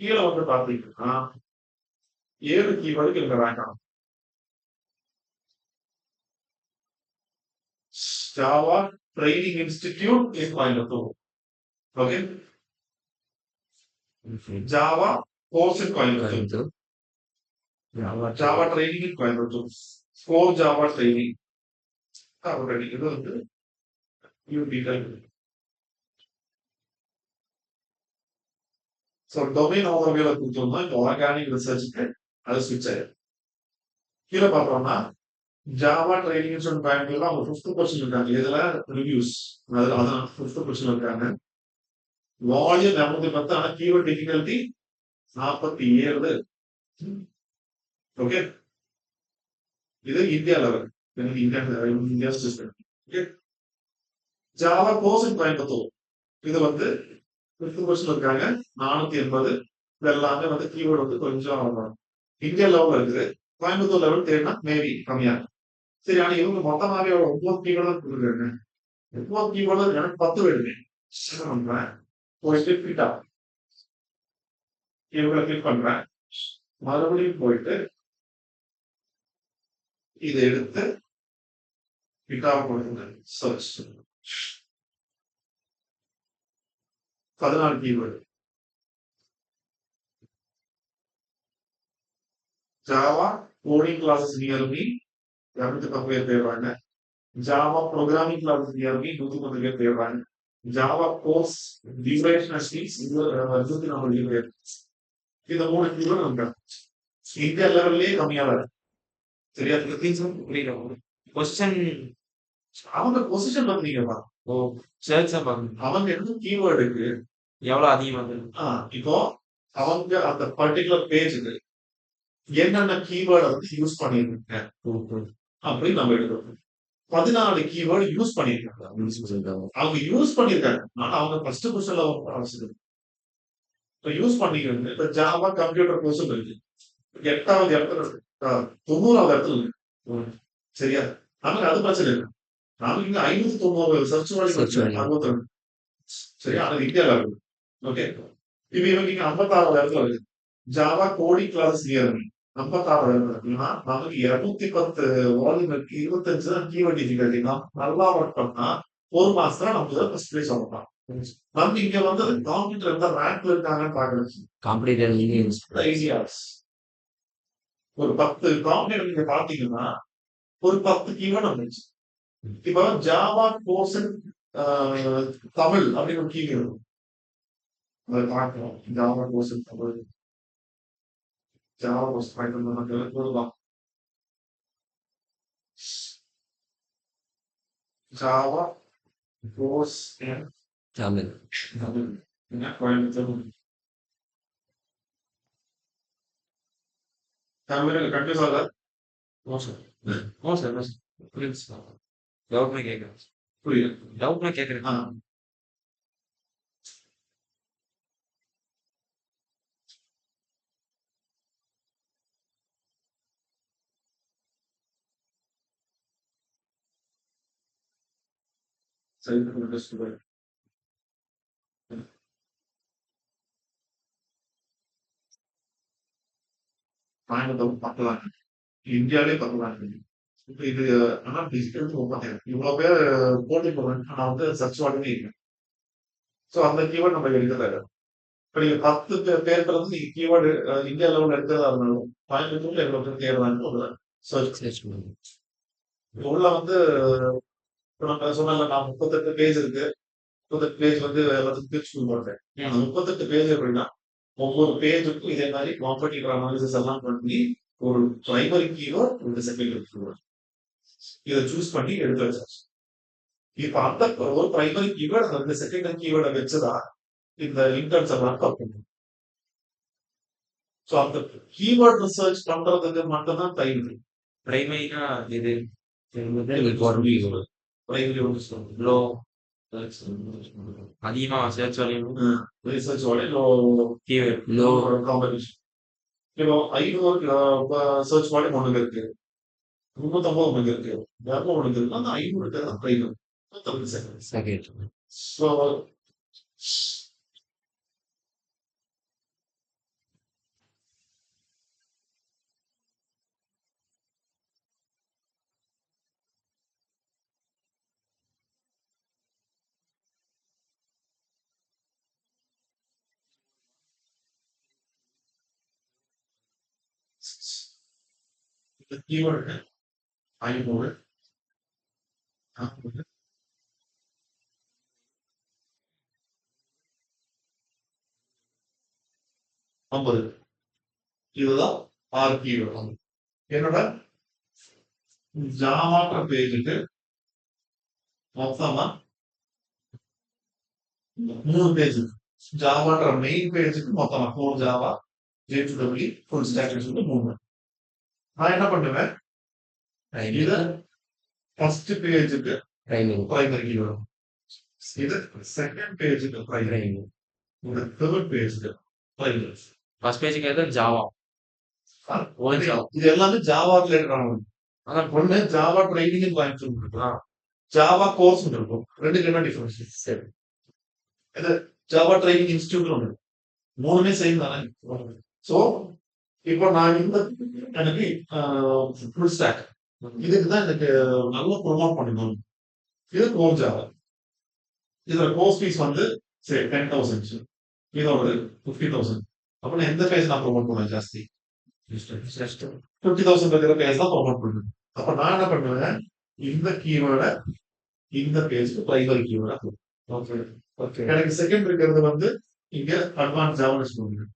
S1: கீழே வந்து பார்த்தீங்கன்னா 7 கீவேர்டுக்கு இங்க ரேங்க் ஆகும். ஜாவா ட்ரைனிங் இன்ஸ்டிடியூட் இன் கோயம்புத்தூர். ஓகே. ஜாவா கோர்ஸ் இன் கோயம்புத்தூர். ஜாவா ட்ரைனிங் இன் கோயம்புத்தூர். Score Java training. இது வந்து ஸோ டொமைன் ஓவர்வியூல கொடுத்தோம்னா இந்த ஆர்கானிக் ரிசர்ச்சுக்கு அது ஸ்விட்ச் ஆயிடும். கீழே பார்த்தோம்னா ஜாவா ட்ரைனிங் இன்ஸ்டிடியூட் கோயம்புத்தூர்ல அவங்க 50% இருக்காங்க. இதுல ரிவ்யூஸ் அதான் 50% இருக்காங்க. வால்யூம் 210. ஆனா கீவேர்ட் டிஃபிகல்டி 47. ஓகே. இது India level. India system. Okay. Java course இன் கோயம்புத்தூர். இது வந்து 50% இருக்காங்க. 480. இது எல்லாமே வந்து கீவேர்டு வந்து கொஞ்சம் இந்தியா லெவல் இருக்குது. கோயம்புத்தூர் லெவல் தேடினா மேபி கம்மியா. சரி, ஆனா இவங்க மொத்தமாவே 9 கீவேர்டு தான் கொடுக்குறாங்க. 9 கீவேர்டு எனக்கு 10 வேணுமே. பண்றேன். போயிட்டு ஃபிட்டா இவங்களை கிளிக் பண்றேன். மறுபடியும் போயிட்டு இதை எடுத்து ஃபிட்டா கொடுங்க. Search 14 keyword. Java coding classes near me 210 பேர் தேடுறாங்க. Java programming classes near me 110 பேர் தேடுறாங்க. ஜாவா கோர்ஸ் டியூரேஷன் ஸ்கில்ஸ் 240 பேர். இந்த 3 கீவேர்டு நமக்கு இந்தியா லெவல்லே கம்மியா இருக்கு. சரியா?
S3: புரியல. பொசிஷன்
S1: அவங்க பொசிஷன் வந்து நீங்க பாருங்க.
S3: ஓ சர்ச்சா பாருங்க.
S1: அவங்க எடுத்து கீவேர்டுக்கு
S3: எவ்வளவு அதிகமா இருக்கு.
S1: இப்போ அவங்க அந்த பர்டிகுலர் பேஜுக்கு என்னென்ன கீவேர்டை வந்து யூஸ் பண்ணிருக்காங்க அப்படின்னு நம்ம எடுக்கிறோம். 14 கீவேர்டு யூஸ் பண்ணிருக்காங்க. அவங்க யூஸ் பண்ணிருக்காங்க. ஆனா அவங்க ஃபர்ஸ்ட் பொசிஷன்ல அவசியம் யூஸ் பண்ணிக்கிறது. இப்ப ஜாவா கம்ப்யூட்டர் கோர்ஸ் இருக்கு. 8வது இடத்துல இருக்கு. 90வது இடத்துல இருக்கு. சரியா? நமக்கு அது பிரச்சனை இல்லை. நமக்கு இங்க 590 சர்ச் வாலி 62. சரியா? அது இந்தியாவில் இருக்கு. ஓகே. இப்ப இவங்க இங்க 56வது இடத்துல இருக்கு. ஜாவா கோடிங் கிளாஸ் நியர் 56வது இடத்துல இருக்குன்னா நமக்கு 210 வால்யூம் இருக்கு. 25 தான் கீவேர்ட் டிஃபிகல்ட்டினா நல்லா ஒர்க் பண்ணா 1 மாசத்துல நமக்கு ஃபர்ஸ்ட் பிளேஸ் வாங்கலாம். நம்ம இங்க வந்து காம்படிட்டர் எந்த ரேங்க்ல இருக்காங்கன்னு பாக்குறது.
S2: காம்படிட்டர்
S1: ஐடியாஸ் ஒரு 10 காம்படிட்டர் நீங்க பாத்தீங்கன்னா ஒரு 10 கீவேர்டு வந்துச்சு. இப்ப ஜாவா கோர்ஸ் தமிழ் அப்படின்னு ஒரு கீவேர்டு அதை பார்க்கணும். Java course Tamil, Java course python போதுதான். Java course
S2: Tamil.
S1: கோயம்புத்தூர் தமிழ் கண்டிப்பா sir
S3: no sir. No sir. No sir. புரியுது சார். டவுட்னா கேட்குறேன்.
S1: புரியுது
S3: டவுட்னா கேட்குறேன்.
S1: ஆ சரி சொல்லுங்க கோயம்புத்தூர் பக்கலாங்க இந்தியாவிலே பக்கலாங்க இப்போ இது ஆனா டிஜிட்டல் ரொம்ப இவ்வளவு பேர் போட்டி போடுறாங்க ஆனா வந்து சர்ச் வாட்டுமே இல்லை ஸோ அந்த கீவேர்ட் நம்ம எழுதல இப்ப நீங்க 10 பேருக்கு வந்து நீங்க கீவேர்டு இந்தியா லெவலில் எடுக்கிறதா இருந்தாலும் கோயம்புத்தூர்ல எவ்வளவு பேர் தேடுறாங்க ஒரு சர்ச்
S2: சர்ச் பண்ணுங்க.
S1: உள்ள வந்து இப்ப நம்ம சொன்னால நான் 38 பேஜ் இருக்கு 38 பேஜ் வந்து எல்லாத்துக்கும் பிரிச்சு போடுறேன் அந்த 38 பேஜ் எப்படின்னா ஒவ்வொரு பேஜுக்கும் இதே மாதிரி காம்படிட்டிவ் அனாலிசிஸ் எல்லாம் பண்ணி ஒரு பிரைமரி கீவேர்ட் ஒரு செகண்டரி கீவேர்ட் இதை சூஸ் பண்ணி எடுத்து வச்சாச்சு இப்ப அந்த ஒரு பிரைமரி கீவேர்ட் அந்த செகண்டரி கீவேர்டை வச்சுதான் இந்த இன்டர்ன்ஸ் எல்லாம் பார்க்கணும் ஸோ அந்த கீவேர்ட் ரிசர்ச் பண்றதுக்கு மட்டும்தான் டைம்
S3: பிரைமரினா இது
S1: பிரைமரி
S3: லோ அதிகமா சர்ச் வேல்யூ
S1: ரிசர்ச் வாடகை
S3: கீவேர்ட்
S2: லோ
S1: காம்படிஷன் இப்போ 500 சர்ச் வாடகை ஒண்ணுங்க இருக்கு 350 ஒண்ணுங்க இருக்கு 200 ஒண்ணுங்க இருக்கு அந்த 500 தான் primary Tamil second
S2: second.
S1: So இந்த கீவேர்டு 500 400 50 இதுதான் 6 கீவேர்டு என்னோட ஜாவான்ற பேஜுக்கு மொத்தமா 3 பேஜ் ஜாவான்ற மெயின் பேஜுக்கு மொத்தமா கோர் ஜாவா ஜே2டபிள்யூ ஃபுல் ஸ்டாக் சொல்லிட்டு 3 நான் என்ன பண்ணுவேன் இத ஃபர்ஸ்ட் பேஜுக்கு
S2: ட்ரைனிங்.
S1: பிரைமரி கீவேர்டு இது செகண்ட் பேஜுக்கு பிரைமரி இந்த தேர்ட் பேஜுக்கு பிரைமரி
S3: ஃபர்ஸ்ட் பேஜுக்கு எது ஜாவா
S1: இது எல்லாமே ஜாவா ரிலேட்டட் ஆனது
S3: அதான்
S1: ஒண்ணு ஜாவா ட்ரைனிங் கோயம்புத்தூர் இருக்கலாம் ஜாவா கோர்ஸ் இருக்கும் ரெண்டுக்கு என்ன டிஃபரன்ஸ்
S2: சரி.
S1: இது ஜாவா ட்ரைனிங் இன்ஸ்டிடியூட் ஒன்று மூணுமே சேம் தானே ஸோ இப்போ நான் இந்த எனக்கு ஃபுல் ஸ்டாக் இதுக்கு தான் எனக்கு நல்லா ப்ரொமோட் பண்ணணும் இது கோர் ஜாவா இதோட கோர்ஸ் ஃபீஸ் வந்து சரி 10,000 இதோட 50,000 அப்ப நான் எந்த பேஜ் நான் ப்ரொமோட் பண்ணுவேன் ஜாஸ்தி 50,000 இருக்கிற பேஜ் தான் ப்ரொமோட் பண்ணுவேன் அப்ப நான் என்ன பண்ணுவேன் இந்த கீவேர்டை இந்த பேஜ்க்கு பிரைமரி கீவேர்டா
S2: ஓகே. ஓகே.
S1: எனக்கு செகண்ட் இருக்கிறது வந்து இங்க அட்வான்ஸ் ஜாவா பண்ணுவேன்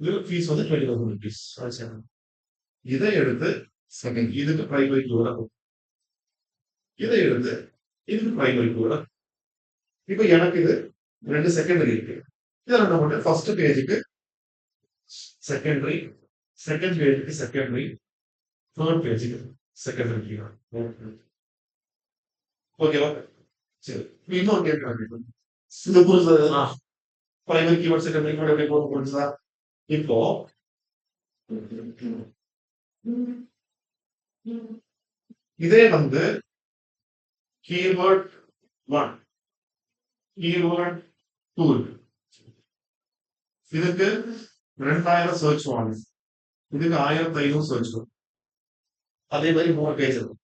S1: இது ஃபீஸ் வந்து 20,000 rupees இதை எடுத்து
S2: செகண்ட்.
S1: இதுக்கு பிரைமரி கீவேர்டா இதை எடுத்து இதுக்கு பிரைமரி கீவேர்டா இப்ப எனக்கு இது 2 செகண்டரி இருக்கு இதை என்ன பண்ணுவேன் ஃபர்ஸ்ட் பேஜுக்கு செகண்டரி செகண்ட் பேஜுக்கு செகண்டரி தேர்ட் பேஜுக்கு செகண்டரி கீவேர்டு ஓகேவா சரி இன்னொரு கேட்கறாங்க இந்த புரிஞ்சு பிரைமரி கீவேர்ட் செகண்டரி கீவேர்ட் எப்படி போக புரிஞ்சுதா இப்போ இதே வந்து கீவேர்ட் 1 கீவேர்ட் 2 இதுக்கு 2000 சர்ச் வாங்க இதுக்கு 1500 சர்ச் வரும் அதே மாதிரி 3 பேஜ் இருக்கும்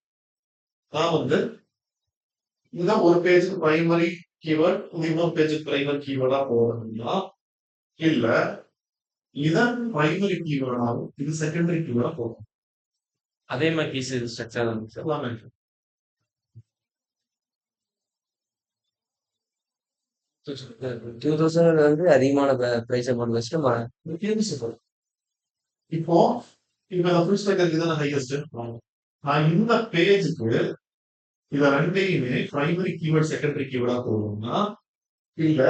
S1: நான் வந்து இதுதான் ஒரு பேஜுக்கு பிரைமரி கீவேர்ட் இன்னொரு பேஜுக்கு பிரைமரி கீவேர்டா போடணும்னா இல்ல இதான் பிரைமரி கீவேர்டாகும் இது செகண்டரி கீவேர்டா போகும்
S3: அதே மாதிரி பீஸ் ஸ்ட்ரக்சர் தான் சார்.
S1: எல்லாமே இருக்கு
S2: 2000 வந்து அதிகமான பிரைஸ் போட்டு வச்சுட்டு
S1: இது கேள்வி சொல்றேன் இப்போ இப்ப ஃபுல் ஸ்டாக் இதுதானே ஹையஸ்ட் நான் இந்த பேஜுக்கு இத ரெண்டையுமே பிரைமரி கீவேர்ட் செகண்டரி கீவேர்டா போடணும்னா இல்ல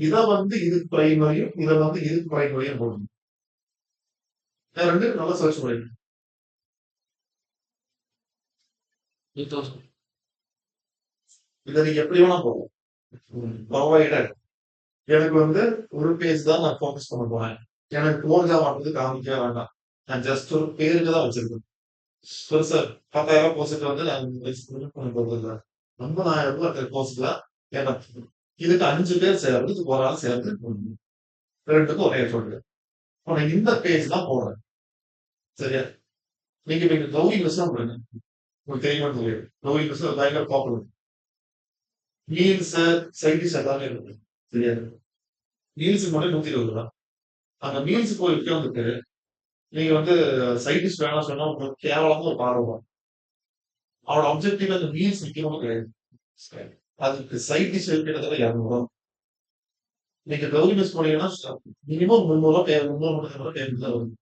S1: இத வந்து இதுக்கு பிரைமரியும் இத வந்து இதுக்கு பிரைமரியும் போடணும். ரெண்டு நல்லா சர்ச் பண்ணுங்க.
S2: 2000.
S1: இத நீங்க எப்படி வேணா போகலாம். ப்ரொவைடட் எனக்கு வந்து ஒரு பேஜ் தான் நான் ஃபோக்கஸ் பண்ண போறேன். எனக்கு கோர்ஸா மட்டும் காமிக்கவே வேண்டாம். நான் ஜஸ்ட் ஒரு பேருக்கு தான் வச்சிருக்கேன். பெருசா 10,000 போஸ்ட் வந்து நான் பண்ண போறது இல்ல. 50,000 போஸ்ட்ல எனக்கு இதுக்கு 5 பேர் சேர்ந்து இதுக்கு ஒரு ஆள் சேர்ந்து ரெண்டுக்கும் ஒரே சொல்லு. நான் இந்த பேஜ் தான் போடுறேன். சரியா? நீங்க கௌரி மிஸ் தான் பண்ணுங்க. உங்களுக்கு தெரியுமா தெரியும். கௌரி மிஸ் பயங்கர பாப்புலர். மீல்ஸ் சைடிஷ் எல்லாமே இருக்கு. சரியா? மீல்ஸுக்கு மட்டும் 120 ரூபா. அந்த மீல்ஸ் போய் விற்கிறதுக்கு நீங்க வந்து சைட் டிஷ் வேணாம் சொன்னா உங்களுக்கு கேவலமா ஒரு பார்வை வரும். அவனோட அப்ஜெக்டிவ் அந்த மீல்ஸ் விற்கணும் கிடையாது. அதுக்கு சைட் டிஷ் கிட்டத்தட்ட 200 ரூபா. நீங்க கௌரி மிஸ் போனீங்கன்னா மினிமம் 300 ரூபா 300 ரூபா தான் வரும்.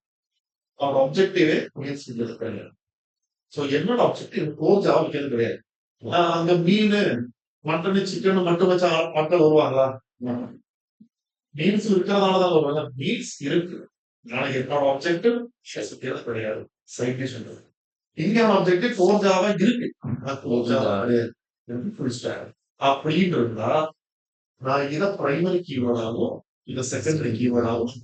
S1: அவனோட அப்ஜெக்டிவே மீல்ஸ் விற்கிறது கிடையாது. சோ என்னோட அப்ஜெக்டிவ் கோர் ஜாப் விற்கிறது கிடையாது. அங்க மீன் மட்டன் சிக்கன் மட்டும் வச்சா மக்கள் வருவாங்களா? மீல்ஸ் இருக்கிறதுனாலதான் வருவாங்க. மீல்ஸ் இருக்கு. நாளைக்கு என்னோட அப்ஜெக்டிவ் விற்கிறது கிடையாது. சைட் டிஷ் இந்தியாவோட அப்ஜெக்டிவ் கோர் ஜாவா இருக்கு. கோர் ஜாவா கிடையாது. அப்படின்னு இருந்தா நான் இதை பிரைமரி கீவேர்டாகவும் இதை செகண்டரி கீவேர்டாகவும்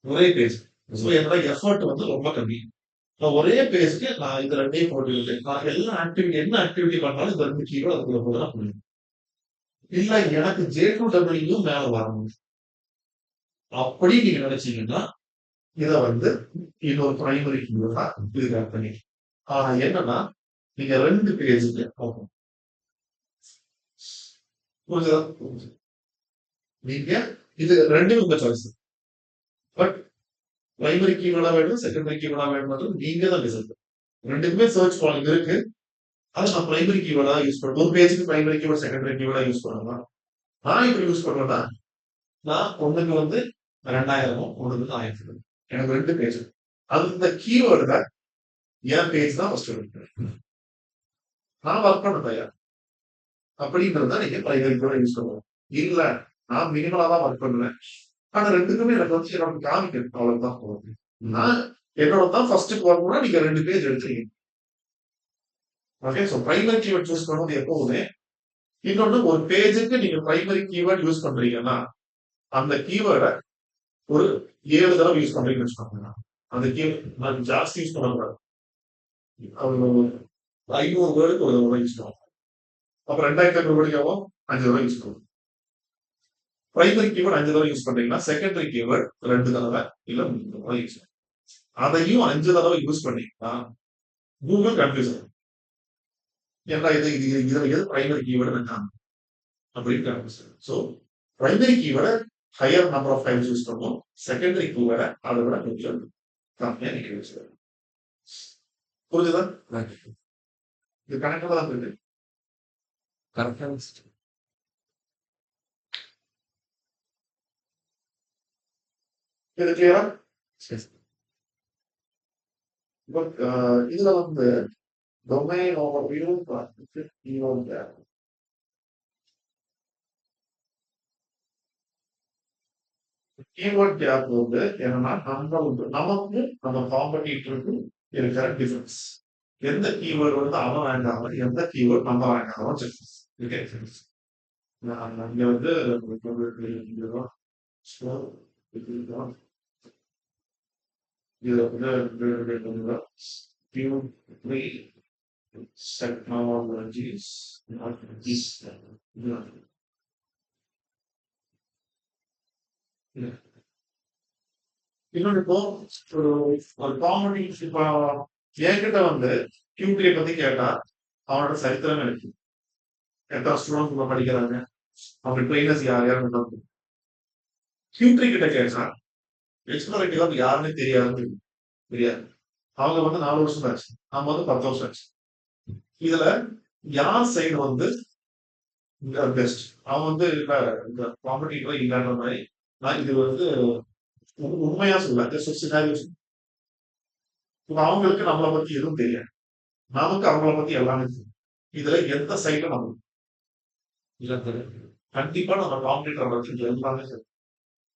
S1: ஒரே பேஜ். ஸோ என்னோட எஃபர்ட் வந்து ரொம்ப கம்மி. நான் ஒரே பேஜ்க்கு நான் இது ரெண்டையும் போட்டுக்கிட்டு நான் எல்லா ஆக்டிவிட்டி என்ன ஆக்டிவிட்டி பண்ணாலும் இந்த ரெண்டு கீவேர்டு அதுக்குள்ள போதான் முடியும். இல்ல எனக்கு J2EE மேல வரணும் அப்படி நீங்க நினைச்சீங்கன்னா இத வந்து இன்னொரு பிரைமரி கீவேர்டா இது ஆட் பண்ணி. ஆனா என்னன்னா நீங்க 2 பேஜுக்கு போகணும். புரியுதா? நீங்க இது ரெண்டுமே உங்க சாய்ஸ். பட் பிரைமரி கீவேர்டா வேணும் செகண்டரி கீவேர்டா வேணும் நீங்க தான் டிசைட். ரெண்டுக்குமே சர்ச் பாயிண்ட் இருக்கு. அது நான் பிரைமரி கீவேர்டா யூஸ் பண்ணுவேன். ஒரு பேஜுக்கு பிரைமரி கீவேர்ட் செகண்டரி கீவேர்டா யூஸ் பண்ணலாம். நான் இப்படி யூஸ் பண்ணுவேன்னா நான் ஒண்ணுக்கு வந்து 2000 ஒண்ணுக்கு 1000. எனக்கு 2 பேஜ். அது இந்த கீவேர்டுல என் பேஜ் தான் ஃபர்ஸ்ட் இருக்கு. நான் ஒர்க் பண்ண தயார். அப்படின்றத நீங்க பிரைமரி கீவேர்ட் யூஸ் பண்ணுவோம். இல்ல நான் மினிமலா தான் ஒர்க் பண்ணுவேன். ஆனா ரெண்டுக்குமே எனக்கு வந்து எனக்கு காமிக்கணும் அவ்வளவுதான் போகுது. நான் என்னோட தான் ஃபர்ஸ்ட் வரணும்னா நீங்க 2 பேஜ் எடுத்துறீங்க. Okay so primary keyword choose பண்ணும்போது எப்பவுமே இன்னொன்னு ஒரு பேஜுக்கு நீங்க பிரைமரி கீவேர்ட் யூஸ் பண்றீங்கன்னா அந்த கீவேர்டை ஒரு 7 தடவை யூஸ் பண்றீங்கன்னு வச்சுக்கோங்க. அந்த கீவேர்ட் நான் ஜாஸ்தி யூஸ் பண்ணக்கூடாது. 500 வேர்டுக்கு ஒரு தடவை யூஸ் பண்ணுவோம். அப்ப 2500 வேர்டுக்காகவும் 5 தடவை யூஸ் பண்ணுவோம். பிரைமரி கீவேர்ட் 5 தடவை யூஸ் பண்றீங்கன்னா செகண்டரி கீவேர்ட் 2 தடவை இல்ல 3 தடவை யூஸ் பண்ணுவோம். அதையும் 5 தடவை யூஸ் பண்ணீங்கன்னா கூகுள் கன்ஃபியூஸ் ஆகும். ஏன்னா இதுல எது பிரைமரி கீவேர்டு அப்படின்னு கன்ஃபியூஸ் ஆகும். ஸோ பிரைமரி கீவேர்டை higher number of times use பண்ணுவோம். செகண்டரி கீவேர்டை அதை விட கொஞ்சம் கம்மியா நீங்க யூஸ் பண்ணுவோம். புரிஞ்சுதா? இது கணக்கில் தான் இருக்கு.
S2: கரெக்டா
S1: இது கிளியரா?
S2: சரி.
S1: இதுல வந்து domain overview keyword keyword gap வந்து என்னன்னா நமக்கு நம்ம காம்படிட்டருக்கு இருக்கிற டிஃபரன்ஸ். எந்த கீவேர்டு வந்து அவன் வேண்டாம எந்த கீவேர்டு நம்ம வேண்டாமோ நான் இங்க வந்து இதுல வந்து technologies not this இன்னொன்று இப்போ ஒரு காமெடி இப்போ என்கிட்ட வந்து கியூட்ரியை பத்தி கேட்டா அவனோட சரித்திரம் இருக்கு. எத்தனை ஸ்டூடெண்ட்ஸ் படிக்கிறாங்க, அவங்க ட்ரெயினர்ஸ் யார் யாருன்னு கியூட்ரி கிட்ட கேட்டா எக்ஸ்ப்ளோரேட்டிவா யாருன்னு தெரியாது. அவங்க வந்து 4 வருஷம் ஆச்சு, நம்ம வந்து 10 வருஷம் ஆச்சு. இதுல யார் சைடு வந்து பெஸ்ட் அவன் வந்து இந்த காம்படிட்டரா இல்லைன்ற மாதிரி நான் இது வந்து உண்மையா சொல்ல. அவங்களுக்கு நம்மளை பத்தி எதுவும் தெரியாது, நமக்கு அவங்கள பத்தி எல்லாமே தெரியும். இதுல எந்த சைடுல நம்ம
S2: இல்ல சார்.
S1: கண்டிப்பா நம்ம காம்படிட்டர் வந்து எல்லாமே சரி.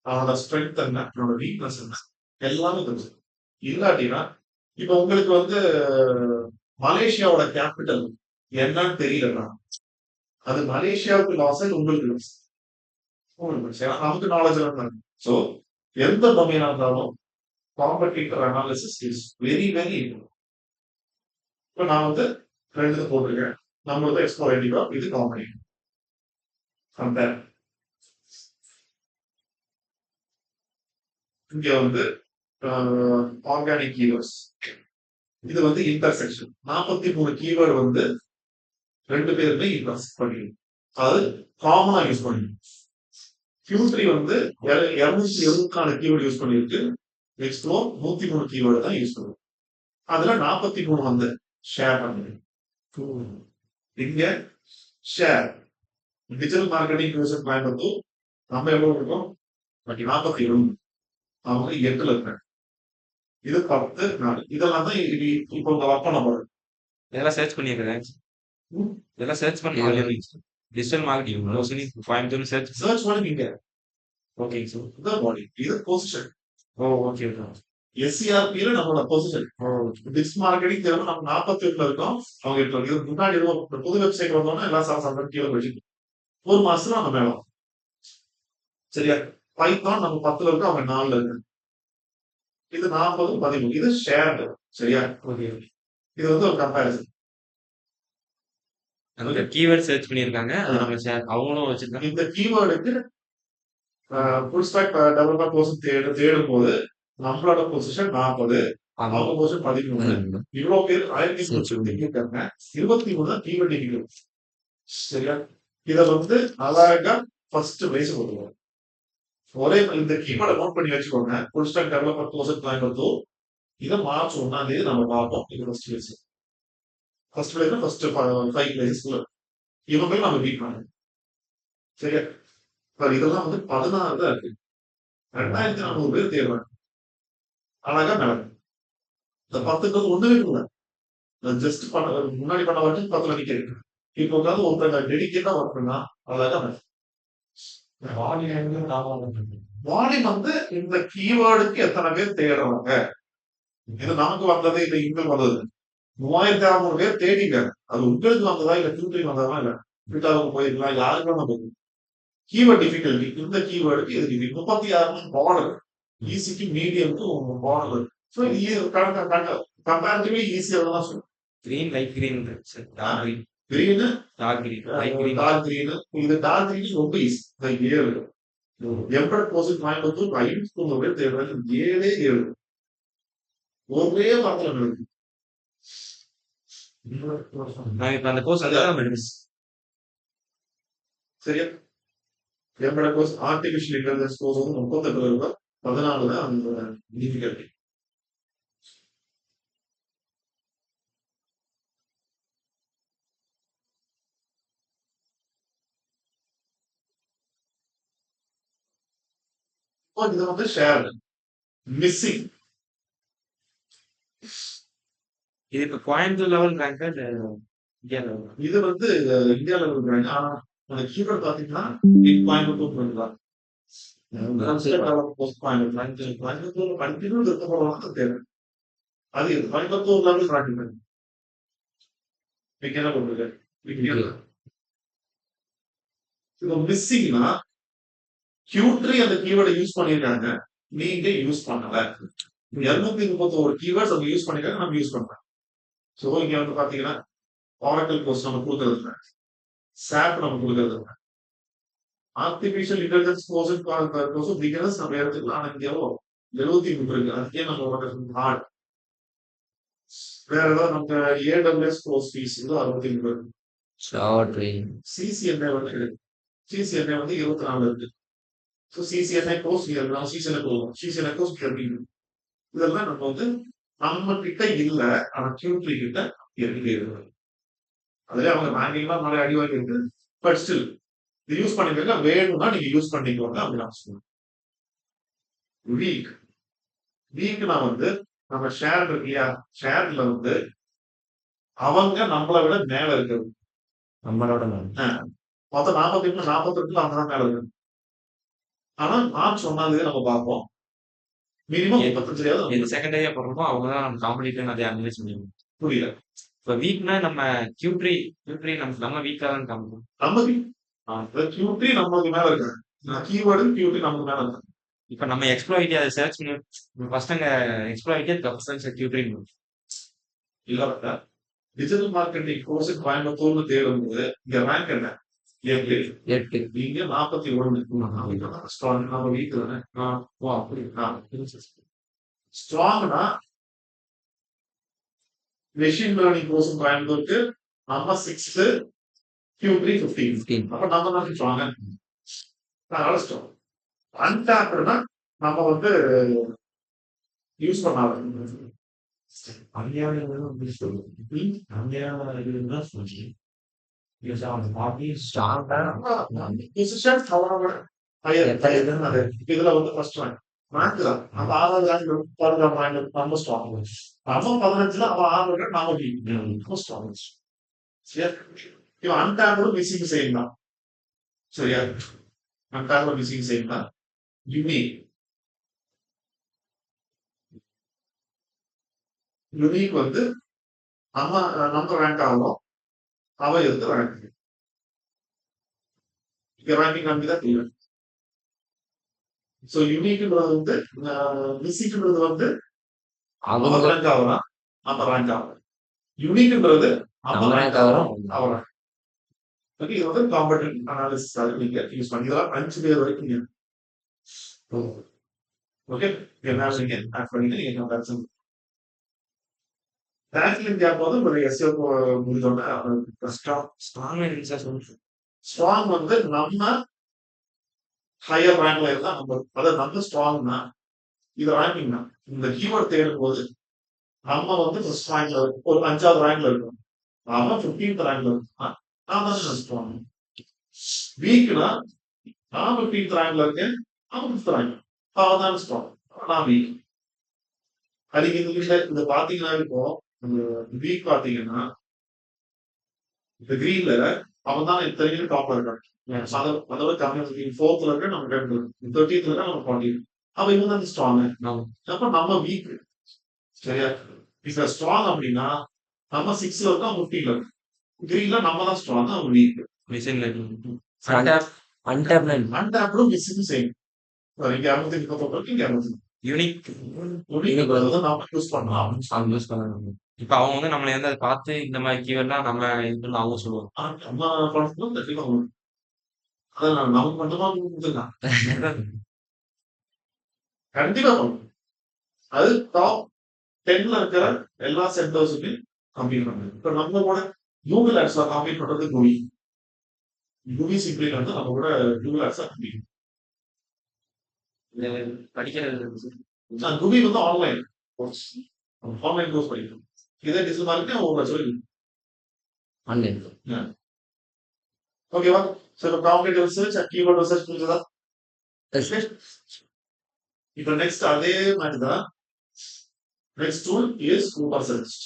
S1: அவனோட ஸ்ட்ரென்த் என்ன, அவனோட வீக்னஸ் என்ன, எல்லாமே தெரியும். இல்லாட்டினா இப்ப உங்களுக்கு வந்து மலேசியாவோட கேபிட்டல் என்னன்னு தெரியலன்னா அது மலேசியாவுக்கு லாஸ் உங்களுக்கு லாஸ். நமக்கு நாலேஜ் இருந்தாங்க. ஸோ எந்த டொமைனா இருந்தாலும் competitor analysis is very very important. இப்போ நான் வந்து ரெண்டு போட்டிருக்கேன். நம்மளது எக்ஸ்ப்ளோரேட்டிவா இது காமெடி கம்பேர். இங்க வந்து ஆர்கானிக் கீவேர்ட்ஸ் இது வந்து இன்டர்செக்ஷன் 43 கீவேர்டு வந்து ரெண்டு பேருமே இன்டர்செக்ட் பண்ணிடும். அதாவது காமனா யூஸ் பண்ணிடும். Q3 வந்து 274 கீவேர்டு யூஸ் பண்ணிருக்கு. எக்ஸ்ப்ளோர் 103 கீவேர்டு தான் யூஸ் பண்ணும். அதுல 43 வந்து ஷேர் பண்ணுது. இங்க share digital marketing user plan வந்து நம்ம எவ்வளவு இருக்கோம் 47 அவங்க 8ல இருக்காங்க. இது 10 4 இதெல்லாம் தான் இப்போ உங்க ஒர்க் பண்ண போறோம்.
S3: இதெல்லாம் சர்ச் பண்ணியிருக்கேன். இதெல்லாம் சர்ச் பண்ணி digital marketing mostly Coimbatore search
S1: பண்ணுவீங்க.
S3: ஓகேங்க சார்.
S1: இதுதான் பாடி இது பொசிஷன்.
S3: ஓகே
S1: எஸ்சிஆர்பியில நம்மளோட பொசிஷன் டிஜிட்டல் மார்க்கெட்டிங் தேவை நம்ம 48ல இருக்கோம். அவங்க இது முன்னாடி புது வெப்சைட் வந்தோம்னா எல்லாம் சார் கீழே வச்சுக்கணும். ஒரு மாசத்துல நம்ம மேலும் சரியா. பைத்தான் நம்ம 10ல இருக்கோம், அவங்க 4ல இருக்கு. இது 40 13 இது ஷேர்டு சரியா.
S3: ஓகே.
S1: இது வந்து ஒரு கம்பேரிசன்.
S3: அந்த கீவேர்ட் சர்ச் பண்ணியிருக்காங்க. அது நம்ம அவங்களும் வச்சிருக்காங்க.
S1: இந்த கீவேர்டுக்கு ஃபுல் ஸ்டாக் டெவலப்பர் போர்ஷன் தேடும் போது நம்மளோட பொசிஷன் 40 அவங்க பொசிஷன் 13. இவ்வளவு பேர் 1500 இருக்காங்க. 23 தான் கீவேர்ட் சரியா. இத வந்து அழகா ஃபர்ஸ்ட் பிளேஸ் போடுவோம். ஒரே இந்த கீவேர்டை நோட் பண்ணி வச்சுக்கோங்க. Full stock developer portion Coimbatore. இதை மார்ச் 1ஆம் தேதி நம்ம பார்ப்போம். இது first place. First place first 5 பிளேசஸ்ல இவங்களும் நம்ம பீட் பண்ணணும் சரியா. இதெல்லாம் வந்து 16 தான் இருக்கு. 2400 பேர் தேர்வாங்க. அழகா நடக்கும். இந்த 10க்கு ஒண்ணுமே இல்லை. ஜஸ்ட் முன்னாடி பண்ண வாட்டி 10ல நிக்கிறேன். இப்போ உட்காந்து ஒருத்தங்க டெடிக்கேட்டா ஒர்க் பண்ணா அழகா வால்யூம் வந்து இந்த கீவேர்டுக்கு எத்தனை பேர் தேடுறாங்க. இது நமக்கு வந்தது இல்ல இவங்களுக்கு வந்தது 3600 பேர் தேடிங்க. அது உங்களுக்கு வந்ததா இல்ல Q3 வந்ததா இல்ல ட்விட்டருக்கு போயிருக்கலாம் யாருக்கு வேணா போயிருக்கும். கீவேர்ட் டிஃபிகல்டி இந்த கீவேர்டுக்கு இது 36 மாடல் ஈஸிக்கு மீடியம்க்கு மாடல். ஸோ இது கம்பேரிட்டிவ்லி ஈஸியா தான் சொல்லுவோம்.
S3: Green light green
S1: green
S3: dark green light green
S1: dark green. இது டார்க் கிரீன் ரொம்ப ஈஸி. 7 எம்பர்ட் போர்ஷன் கோயம்புத்தூர் 500 பேர் தேடுறாங்க. 7 ஒரே வார்த்தையில நடக்குது.
S3: நான் இப்ப அந்த கோர்ஸ் அதான்
S1: சரியா. எம்பட கோர்ஸ் ஆர்டிபிஷியல் இன்டெலிஜென்ஸ் கோர்ஸ் வந்து 38 ரூபாய் 14 தான் அந்த டிஃபிகல்டி. இது வந்து ஷேர் மிஸ்ஸிங்.
S3: இது இப்ப கோயம்புத்தூர் லெவல் ரேங்கா இல்ல இந்தியா லெவல்?
S1: இது வந்து இந்தியா லெவல் ரேங்க். ஆனா அந்த கீவேர்ட் பாத்தீங்கன்னா கோயம்புத்தூர் தான். கோயம்புத்தூர் கண்டினியூ இருக்க போறவங்க தேவை. அது கோயம்புத்தூர் லெவல் ரேங்க் பண்ணு. என்ன பண்றது இது மிஸ்ஸிங்னா Q3 அந்த கீவேர்டை யூஸ் பண்ணிருக்காங்க. நீங்க யூஸ் பண்ணல. 231 கீவேர்ட்ஸ் அவங்க யூஸ் பண்ணிருக்காங்க. நம்ம யூஸ் பண்றோம். ஸோ இங்க வந்து பாத்தீங்கன்னா ஆரக்கிள் கோர்ஸ் நம்ம கொடுக்கறது சாப் நம்ம கொடுக்கறது ஆர்டிபிஷியல் இன்டெலிஜென்ஸ் கோர்ஸ் பிகினர்ஸ் நம்ம எடுத்துக்கலாம். ஆனா இங்க 73 இருக்கு. அதுக்கே நம்ம ஹார்ட். வேற ஏதாவது நமக்கு AWS கோர்ஸ் ஃபீஸ் வந்து 63. CCNA வந்து CCNA வந்து 24 இருக்கு. So CCNA course CCNA course இதெல்லாம் நம்ம வந்து நம்ம கிட்ட இல்ல. ஆனா Q3 கிட்ட இருக்கு. அதுல அவங்க வாங்கிங்களா நிறைய அடி வாங்கி இருக்கு. பட் ஸ்டில் இது யூஸ் பண்ணிக்கோங்க. வேணும்னா நீங்க யூஸ் பண்ணிக்கோங்க அப்படின்னு நான் சொல்லுவேன். வீக்னா வந்து நம்ம ஷேர் இருக்கு இல்லையா. ஷேர்ல வந்து அவங்க நம்மளை விட மேல இருக்கிறது
S2: நம்மளோட மேல.
S1: மொத்தம் 48 48 அவங்க தான் மேல இருக்கு. ஆனா மார்ச் 1ஆம் தேதி நம்ம பார்ப்போம். மினிமம் 35
S3: எது செகண்ட் டே போடுறோமோ அவங்க தான் காம்படிட்டிவ் அதை அனலைஸ் பண்ணிக்கணும்.
S1: புரியல.
S3: இப்போ வீக்னா நம்ம Q3 நம்ம வீக்கா தான் காமிக்கும்.
S1: நம்ம Q3 நமக்கு மேல இருக்காங்க. கீவேர்டு Q3 நமக்கு மேல இருக்காங்க.
S3: இப்போ நம்ம எக்ஸ்ப்ளாய்ட் அதை சர்ச் பண்ணி ஃபர்ஸ்ட் அங்க எக்ஸ்ப்ளாய்ட் அதுக்கப்புறம் Q3
S1: இல்ல டிஜிட்டல் மார்க்கெட்டிங் கோர்ஸ் கோயம்புத்தூர்னு தேடும்போது இங்க ரேங்க் என்ன? 8. இங்க 41. ஸ்ட்ராங் நம்ம வீக் தானே. ஓ அப்படி ஸ்ட்ராங்னா மெஷின் லேர்னிங் கோர்ஸ் கோயம்புத்தூருக்கு நம்ம 6 Q3 15. அப்ப நம்ம தான் ஸ்ட்ராங்க. அதனால ஸ்ட்ராங். அன்டாப்டுனா நம்ம வந்து யூஸ் பண்ணாத இதுல வந்து ஃபர்ஸ்ட் ரேங்க் மேங்க் தான். நம்ம 6வது ரேங்க் பாதுகாப்பு ரேங்க் நம்ம ஸ்ட்ராங். நம்ம 15ல அவன் 6 நாம ஸ்ட்ராங். சரியா? இவன் அன்டாப்டு மிஸ்ஸிங் செய்யலாம். சரியா? அன்டாப்டு மிஸ்ஸிங் செய்யலாம். யுனிக் வந்து நம்ம ரேங்க் ஆகணும். அவன் எதுக்கு ரேங்க் ரேங்கிங் நம்பி தான் தெரியும். ஸோ யூனிக்ன்றது வந்து மிஸ்ஸிங்ன்றது வந்து அவன் ரேங்க் ஆகலாம், நம்ம ரேங்க் ஆகலாம். யூனிக்ன்றது அவன் ரேங்க் ஆகணும், அவன் ரேங்க். ஓகே, இது வந்து காம்படிட்டிவ் அனாலிசிஸ் நீங்க யூஸ் பண்ணி இதெல்லாம் 5 பேர் வரைக்கும் நீங்க ஓகே என்ன நீங்க ஆட் பண்ணிட்டு நீங்க கம்பேரிசன் ரேங்கிங் கேப் வந்து ஒரு எஸ்ஓ முடிஞ்சோன்னா ஸ்ட்ராங் வந்து நம்ம ஹையர் ரேங்க்ல இருந்தா நம்ம அதாவது நம்ம ஸ்ட்ராங்னா இது ரேங்கிங் தான். இந்த கீவேர்ட் தேடும் போது நம்ம வந்து ஃபர்ஸ்ட் ரேங்க்ல ஒரு 5வது ரேங்க்ல இருக்கும். நாம 15th ரேங்க்ல இருக்கோம். நான் தான் ஸ்ட்ராங். வீக்னா நான் 15th ரேங்க்ல இருக்கேன், அவன் 5th ரேங்க். அவன் தான் ஸ்ட்ராங், நான் வீக். அதுக்கு இந்த விஷயம் இந்த பாத்தீங்கன்னா இருக்கும் வீக் பாத்தீங்கன்னா இந்த கிரீன்ல அவன் தான் இத்தனைக்கும் டாப்ல இருக்கான். அதாவது கம்யூனிட்டி 4th இருக்க நம்ம 30th இருக்க நம்ம 40. அவன் இவன் தான் ஸ்ட்ராங். அப்ப நம்ம வீக். சரியா? இப்ப ஸ்ட்ராங் அப்படின்னா நம்ம 6ல இருக்கோம், 15ல இருக்கும். கிரீன்ல நம்ம தான் ஸ்ட்ராங், அவன் வீக். அன்டாப்டும் missing same. இங்க 234 இங்க 200.
S3: யூனிக்
S1: நம்ம யூஸ் பண்ணலாம்.
S3: இப்ப அவங்க வந்து நம்மளை வந்து அதை பார்த்து இந்த மாதிரி கீவேர்ட்லாம் நம்ம இதுன்னு அவங்க சொல்லுவாங்க.
S1: நம்ம பணத்துக்கும் கண்டிப்பா வரும். அதான் நமக்கு மட்டுமா கொடுத்துருக்கான். கண்டிப்பா வரும். அது டாப் 10ல இருக்கிற எல்லா சென்டர்ஸுமே கம்ப்ளீட் பண்ணுது. இப்ப நம்ம கூட கூகுள் ஆட்ஸ்ல கம்ப்ளீட் பண்றது குவி சிம்பிளி வந்து நம்ம கூட கூகுள் ஆட்ஸ் கம்ப்ளீட்
S3: படிக்கிறது
S1: குவி வந்து ஆன்லைன் கோர்ஸ் படிக்கணும். இதே டிஜிட்டல் மார்க்கெட்டிங் ஒரு சொல்லி ஓகேவா? ஸோ இப்போ காம்படிட்டிவ் ரிசர்ச் கீவேர்ட் ரிசர்ச் புரிஞ்சுதா? இப்போ நெக்ஸ்ட் அதே மாதிரி தான் next tool is Cooper search.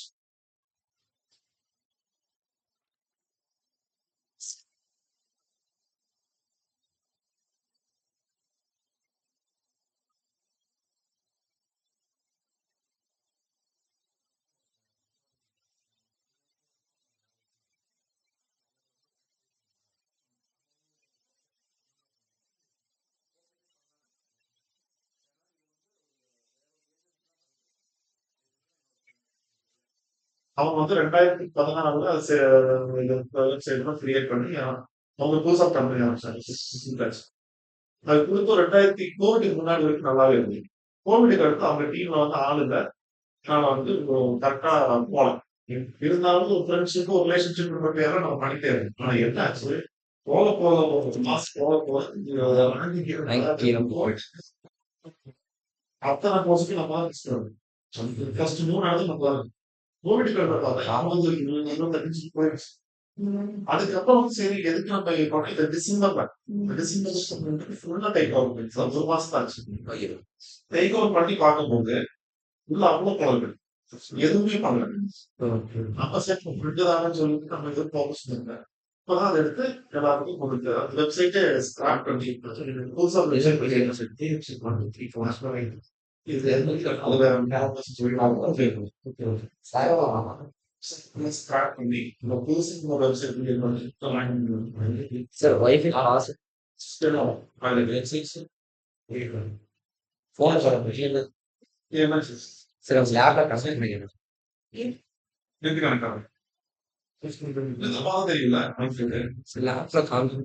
S1: அவங்க வந்து 2016 வெப்சைட் கிரியேட் பண்ணி அவங்க புதுசா கம்பெனி ஆரம்பிச்சாங்க. அது கொடுத்து 2000 முன்னாடி வரைக்கும் நல்லாவே இருந்தது. கோவிடுக்கு அடுத்து அவங்க டீம்ல வந்து ஆள் இல்லை. நான் வந்து கரெக்டா போல இருந்தாலும் ஒரு ஃப்ரெண்ட்ஷிப் ஒரு ரிலேஷன்ஷிப் நம்ம பண்ணிட்டே இருக்கோம். ஆனா என்ன ஆச்சு போக போக மாசம் போக போக அத்தனை கோர்ஸுக்கு நம்ம தான் ஃபர்ஸ்ட் 3 நாள் நம்ம கோவிட் போயிடுச்சு. அதுக்கப்புறம் வந்து சரி எதுக்கு நம்ம பண்ணோம் இந்த டிசம்பர் ஃபுல்லா டேக் ஓவர் பண்ணிச்சு. ஒரு மாசம் ஆச்சு. டேக் ஓவர் பண்ணி பார்க்கும்போது உள்ள அவ்வளவு குழந்தை எதுவுமே பண்ணல. நம்ம செட் ஃப்ரெண்டு தானே சொல்லிட்டு நம்ம எதுவும் ஃபோக்கஸ் பண்ணல. இப்பதான் அதை எடுத்து எல்லாருக்கும் கொடுத்து அந்த வெப்சைட்டே ஸ்கிராப் பண்ணி புதுசா வெப்சைட் இது ஸ்டார்ட் பண்ணி இந்த புதுசு website
S2: sir wifi pass phone sir
S1: என்ன
S2: சார் உங்க லேப்ல கனெக்ட் பண்ணிக்கிறேன்
S1: எது கணக்காக தெரியல
S2: லேப்ல காமி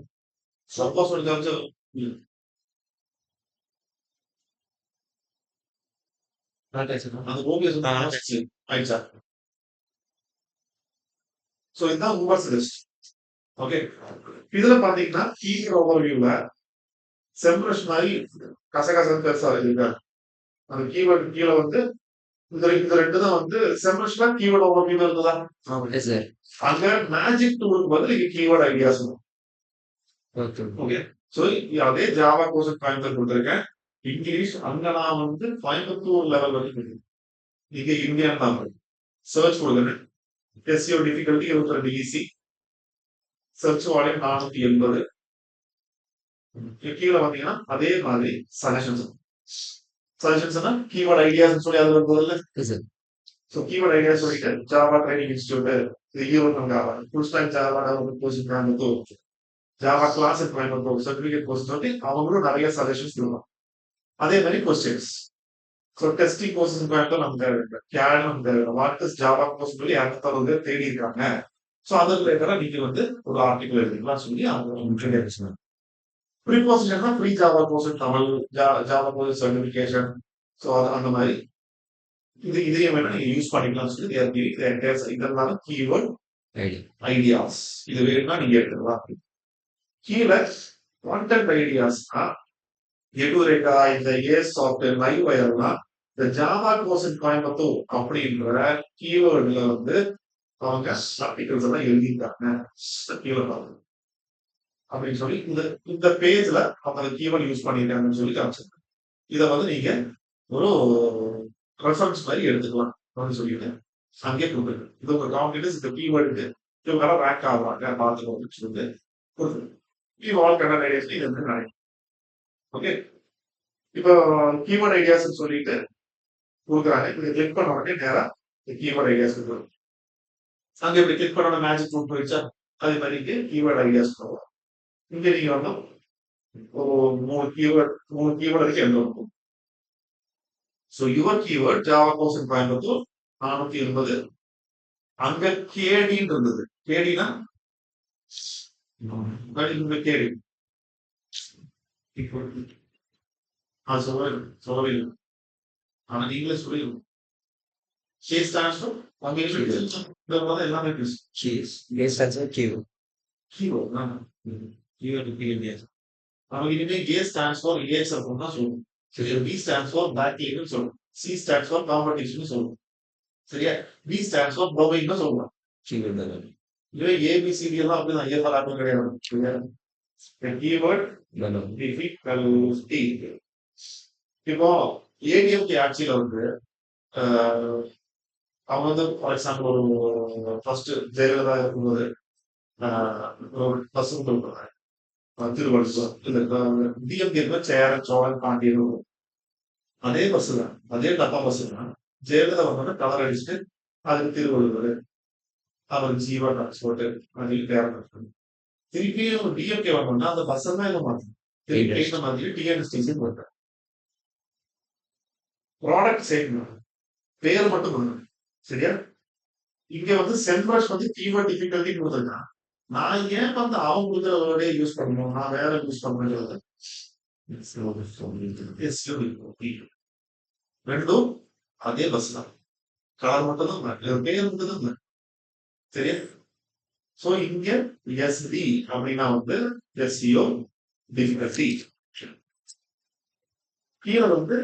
S1: சப்போஸ் அந்த ஓபிஎஸ் ஆயிடுச்சா சோ இதுதான் உமர்ஸ் லிஸ்ட் ஓகே இதுல பாத்தீங்கன்னா கீழ் ஓவர்வியூல செம்ரஷ் மாதிரி கசகசன்னு பெருசா இருக்காரு அந்த கீவேர்டு கீழே வந்து இந்த ரெண்டு தான் வந்து செம்ரஷ்ல கீவேர்டு ஓவர்வியூ இருக்குதா
S2: சார்
S1: அங்க மேஜிக் டூலுக்கு பதில் இங்க கீவேர்டு ஐடியாஸ் ஓகே சோ அதே ஜாவா கோர்ஸ் கோயம்புத்தூர் கொடுத்துருக்கேன் இங்கிலீஷ் அங்க நான் வந்து கோயம்புத்தூர் லெவல் வரைக்கும் இங்க இந்தியன் தான் சர்ச் கொடுக்குறேன் SEO difficulty 22 easy search volume 480 கீழே பாத்தீங்கன்னா அதே மாதிரி சஜஷன்ஸ்னா கீவேர்ட் ஐடியாஸ் சொல்லி அது வருதுல்ல
S2: சார்
S1: ஸோ கீவேர்ட் ஐடியாஸ் சொல்லிட்டு Java training institute Java full stack Java course Coimbatore Java class Coimbatore certificate course சொல்லி அவங்களும் நிறைய சஜஷன்ஸ் கொடுப்பாங்க அதே மாதிரி questions so testing courses Coimbatore நமக்கு தேவை கேட் நமக்கு தேவை வாட்ஸ் ஜாவா கோர்ஸ் சொல்லி 260 பேர் தேடி இருக்காங்க ஸோ அது ரிலேட்டடா நீங்க வந்து ஒரு ஆர்டிகல் எழுதிக்கலாம் சொல்லி அவங்க ப்ரீபோசிஷன் தான் free Java course Tamil Java course certification so அது அந்த மாதிரி இதையும் வேணா நீங்க யூஸ் பண்ணிக்கலாம்னு சொல்லி இதெல்லாம் கீவேர்ட் ஐடியாஸ் இது வேணும்னா நீங்க எடுத்துக்கலாம் கீழே கான்டென்ட் ஐடியாஸ்னா எடுரேகா இந்த ஏஸ் சாஃப்ட்வேர் லைவ் வயர்லாம் இந்த ஜாவா கோர்ஸ் கோயம்புத்தூர் அப்படின்ற கீவேர்டுல வந்து அவங்க ஆர்டிகல்ஸ் எல்லாம் எழுதிட்டாங்க கீவேர்ட் அப்படின்னு சொல்லி இந்த பேஜ்ல அவங்க கீவேர்ட் யூஸ் பண்ணிருக்காங்கன்னு சொல்லி காமிச்சிருக்காங்க இதை வந்து நீங்க ஒரு ரெஃபரன்ஸ் மாதிரி எடுத்துக்கலாம் அப்படின்னு சொல்லிட்டு அங்கே கொடுத்துருக்கு இது உங்க காம்படிட்டர்ஸ் இந்த கீவேர்டுக்கு இவங்கெல்லாம் ரேங்க் ஆகுறாங்க பார்த்துக்கோன்னு சொல்லிட்டு கொடுத்துருக்கு இது வந்து நினைக்கிறேன் ஓகே இப்போ கீவேர்ட் ஐடியாஸ் சொல்லிட்டு கொடுக்குறாங்க இப்படி கிளிக் பண்ண உடனே நேரா கீவேர்ட் ஐடியாஸ் கொடுக்குறோம் அங்க இப்படி கிளிக் பண்ண மேஜிக் ரூட் போயிடுச்சா அதே மாதிரி கீவேர்ட் ஐடியாஸ் போவோம் இங்க நீங்க வந்து மூணு கீவேர்ட் வரைக்கும் எழுதணும் so your keyword Java course Coimbatore 480 அங்க கேடின்னு இருந்தது கேடினா கேடி சொல்லவே ஆனா நீங்களே சொல்லிடுவோம் எல்லாமே நமக்கு இனிமே A stands for EXF தான் சொல்லுவோம் சரியா B stands for backlink சொல்லுவோம் C stands for competition சொல்லுவோம் சரியா B stands for domain சொல்லுவோம் இதுவே ABCD எல்லாம் அப்படிதான் ஏதாவது ஆட்டம் கிடையாது சரியா கீவேர்ட் இப்போ ஏடிஎம்கே ஆட்சியில வந்து அவங்க வந்து ஃபார் எக்ஸாம்பிள் ஒரு ஃபர்ஸ்ட் ஜெயலலிதா இருக்கும்போது பஸ் கொடுக்குறாங்க திருவள்ளுவர் டிஎம்கே சேரன் சோழன் பாண்டியன் அதே பஸ் தான் அதே டப்பா பஸ் தான் ஜெயலலிதா வந்து கலர் அடிச்சுட்டு அதுக்கு திருவள்ளுவர் அவர் ஜீவா டிரான்ஸ்போர்ட் அதில் பேர் திருப்பியும் டிஎம்கே வரணும்னா அந்த பஸ் தான் இதை மாற்றணும் திருப்பி மாதிரி டிஎன்எஸ்டிசி போட்டேன் ப்ராடக்ட் சேர்க்கணும் பேர் மட்டும் பண்ணணும் சரியா இங்க வந்து சென்ட்ரஸ் வந்து கீவேர்ட் டிஃபிகல்ட்டி கொடுத்துருக்கான் நான் ஏன் வந்து அவங்க கொடுக்குற வேர்டே யூஸ் பண்ணணும் நான் வேற யூஸ் பண்ணுறது ரெண்டும் அதே பஸ் தான் கலர் மட்டும் தான் பேர் மட்டும் தான் சரியா சோ இங்க எஸ்டி அப்படின்னா வந்து எஸ்இஓ டிஃபிகல்ட்டி கீழே வந்து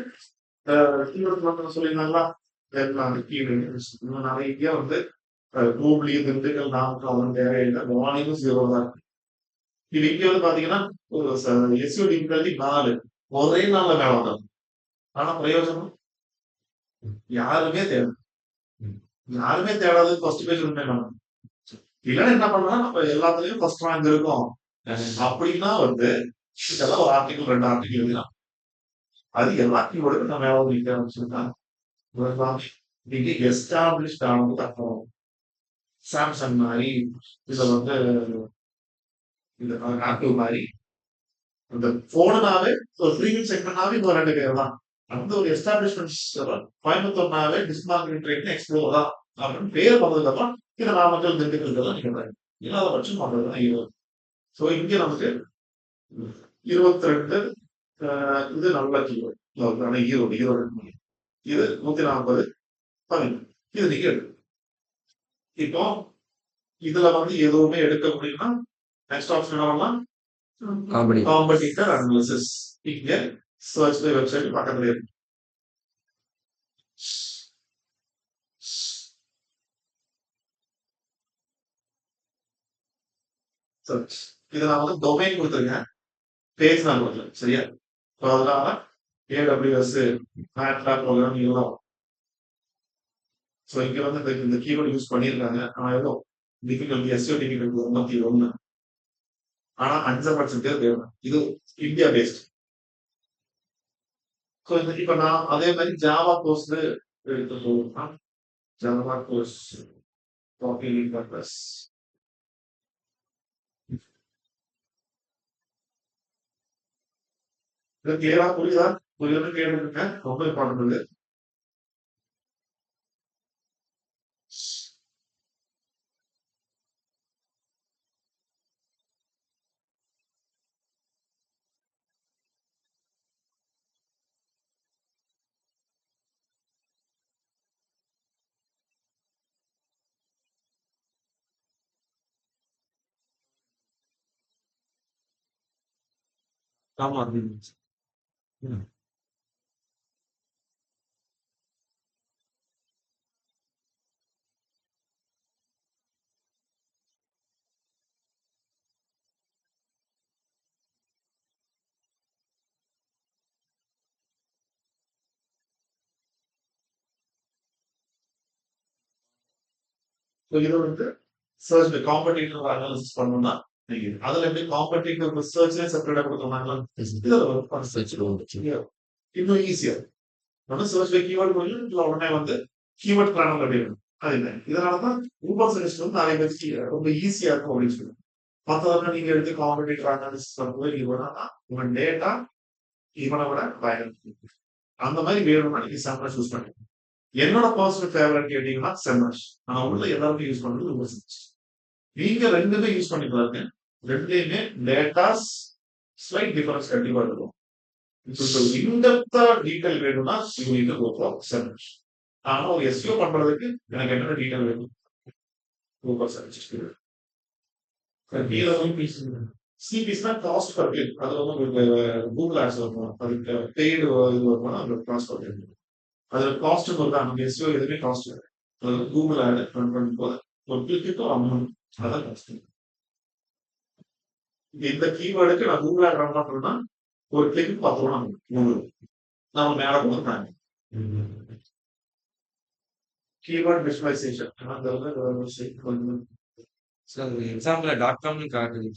S1: கீழே சொல்லியிருந்தாங்களா நிறைய வந்து கூகுளி திண்டுக்கல் நாமக்கல் தேவையில்லை வார்னிங்கும் 0 தான் இருக்கு இது இங்க வந்து பாத்தீங்கன்னா ஒரு எஸ்இஓ டிஃபிகல்ட்டி 4 ஒரே நாள்ல வேலை வந்தாங்க ஆனா பிரயோஜனம் யாருமே தேவை யாருமே தேடாது ஃபர்ஸ்ட் பேஜ் உண்மை இல்லைன்னா என்ன பண்ணலாம், நம்ம எல்லாத்துலயும் ஃபர்ஸ்ட் ரேங்க் இருக்கும் அப்படின்னா வந்து இதெல்லாம் ஒரு ஆர்டிகல் 2 ஆர்டிகல் எழுதலாம். அது எல்லா கீவேர்டுக்கும் நம்ம எவ்வளவு நீங்க வச்சிருக்கா நீங்க எஸ்டாப்ளிஷ்ட் ஆனதுக்கு அப்புறம் சாம்சங் மாதிரி இதுல வந்து இந்த ஆப்பிள் மாதிரி அந்த போனாவே ஒரு ப்ரீமியம் செக்மெண்ட்னாவே இந்த 2 பேர் தான். அந்த ஒரு எஸ்டாப்ளிஷ்மெண்ட் கோயம்புத்தூர்னாவே டிஸ்மார்க்கெட் ட்ரேட் எக்ஸ்ப்ளோர் தான் அப்படின்னு பேர் பண்ணதுக்கு அப்புறம் இதை நாமக்கல் திண்டுக்கல் தான் நீங்க இல்லாத பட்சம் பண்றதுதான் 20. ஸோ இங்க நமக்கு 22 இது நல்ல கீவேர்டு. ஆனா ஈரோடு இது 140 பதினொன்று இது நீங்க எடுக்கணும். இப்போ இதுல வந்து எதுவுமே எடுக்க முடியும்னா நெக்ஸ்ட் ஆப்ஷன் என்னவெல்லாம் காம்படிட்டர் அனாலிசிஸ். இங்க சர்ச் பை வெப்சைட் பக்கத்துல இருக்கு. சர்ச் இதை நான் வந்து டொமைன் கொடுத்துருக்கேன், பேஜ் நான் கொடுக்கல. சரியா? அதனால AWS மேட்லாப் ப்ரோக்ராம் இதெல்லாம். ஸோ இங்க வந்து இந்த கீவேர்டு யூஸ் பண்ணியிருக்காங்க. ஆனா ஏதோ டிஃபிகல்டி SEO டிஃபிகல்டி 51. ஆனா 5% பேர் தேவை. இது இந்தியா பேஸ்ட். ஸோ இப்ப நான் அதே மாதிரி ஜாவா கோர்ஸ் எடுத்து போகணும்னா ஜாவா கோர்ஸ் பர்பஸ் இது கிளியரா புரியுதா? புரியுதுன்னு கேட்டுருங்க, ரொம்ப இம்பார்ட்டன்ட்.
S3: ஆமா.
S1: ஸோ இதை வந்து சர்ச் பை காம்படிட்டிவ் அனாலிசிஸ் பண்ணணும்னா நீங்க அதுல எப்படி காம்படிட்டிவ் சர்ச்லேயே செப்பரேட்டா கொடுத்துருந்தாங்களா, இதுல வந்து சர்ச் இன்னும் ஈஸியா நம்ம சர்ச் பை கீவேர்டு போய் உடனே வந்து கீவேர்ட் பிளானர் அப்படின்னு அது என்ன. இதனாலதான் ஊபர் சஜஸ்ட் வந்து நிறைய பேருக்கு ரொம்ப ஈஸியா இருக்கும் அப்படின்னு சொல்லுவாங்க. மற்றதெல்லாம் நீங்க எடுத்து காம்படிட்டிவ் அனாலிசிஸ் பண்ணும்போது நீங்க வேணா உங்க டேட்டா இவனை விட பயன் அந்த மாதிரி வேணும்னா நீங்க சாம்பிளா சூஸ் பண்ணுங்க. என்னோட பர்சனல் ஃபேவரட் கேட்டீங்கன்னா செம்மர்ஸ். நான் உள்ள எல்லாருமே யூஸ் பண்றது ஊபர் சஜஸ்ட். நீங்க ரெண்டுமே யூஸ் பண்ணி பாருங்க, ரெண்டுலயுமே டேட்டாஸ் ஸ்லைட் டிஃபரன்ஸ் கண்டிப்பா இருக்கும். இன்டெப்தா டீடைல் வேணும்னா you need to go for search. ஆனா ஒரு SEO பண்றதுக்கு எனக்கு என்னென்ன டீடைல் வேணும் கூகுள் சர்ச். சிபிஸ்னா காஸ்ட் பர் கிளிக். அது வந்து உங்களுக்கு கூகுள் ஆட்ஸ் வரும், அதுக்கு பெய்டு இது வரும்னா அந்த காஸ்ட் பர் கிளிக். அதுல காஸ்ட் வருதா, நம்ம SEO எதுவுமே காஸ்ட் இல்லை. அது கூகுள் ஆட் ரன் பண்ணும் போது ஒரு கிளிக்கு அமௌண்ட், அதான் காஸ்ட். இந்த கீவேர்டுக்கு நான் கூகுள் ஆட் ரன் பண்றேன்னா ஒரு கிளிக் 10 ரூபா நம்ம மேல கொடுக்குறாங்க. கீவேர்ட் விஷுவலைசேஷன் அந்த
S3: எக்ஸாம்பிள் .com காட்டுது.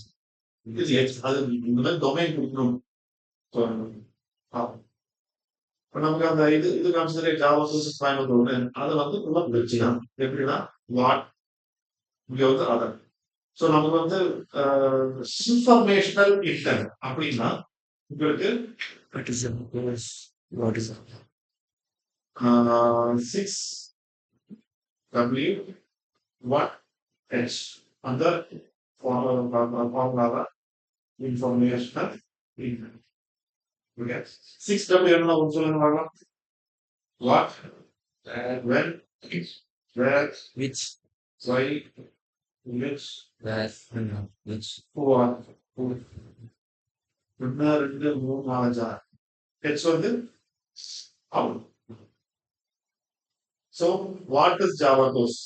S1: அது இந்த மாதிரி டொமைன் கொடுக்கணும். இப்ப நமக்கு அந்த இது காமிச்சது ஜாவா சோர்சஸ் கோயம்புத்தூர் அதை வந்து உள்ள பிரிச்சுதான் எப்படின்னா வாட் இங்க வந்து அதர். ஸோ நமக்கு வந்து இன்ஃபர்மேஷனல் இன்டென்ட் அப்படின்னா உங்களுக்கு 6W1H அந்த ஃபார்முலாவை இன்ஃபர்மேஷனல் இன்டென்ட். ஓகே, 6W என்ன சொல்லுங்க பார்க்கலாம். What, when, where,
S2: Which,
S1: why, which,
S2: where, which,
S1: who are, who. 1 2 3 4 5 H வந்து how. So what is Java course?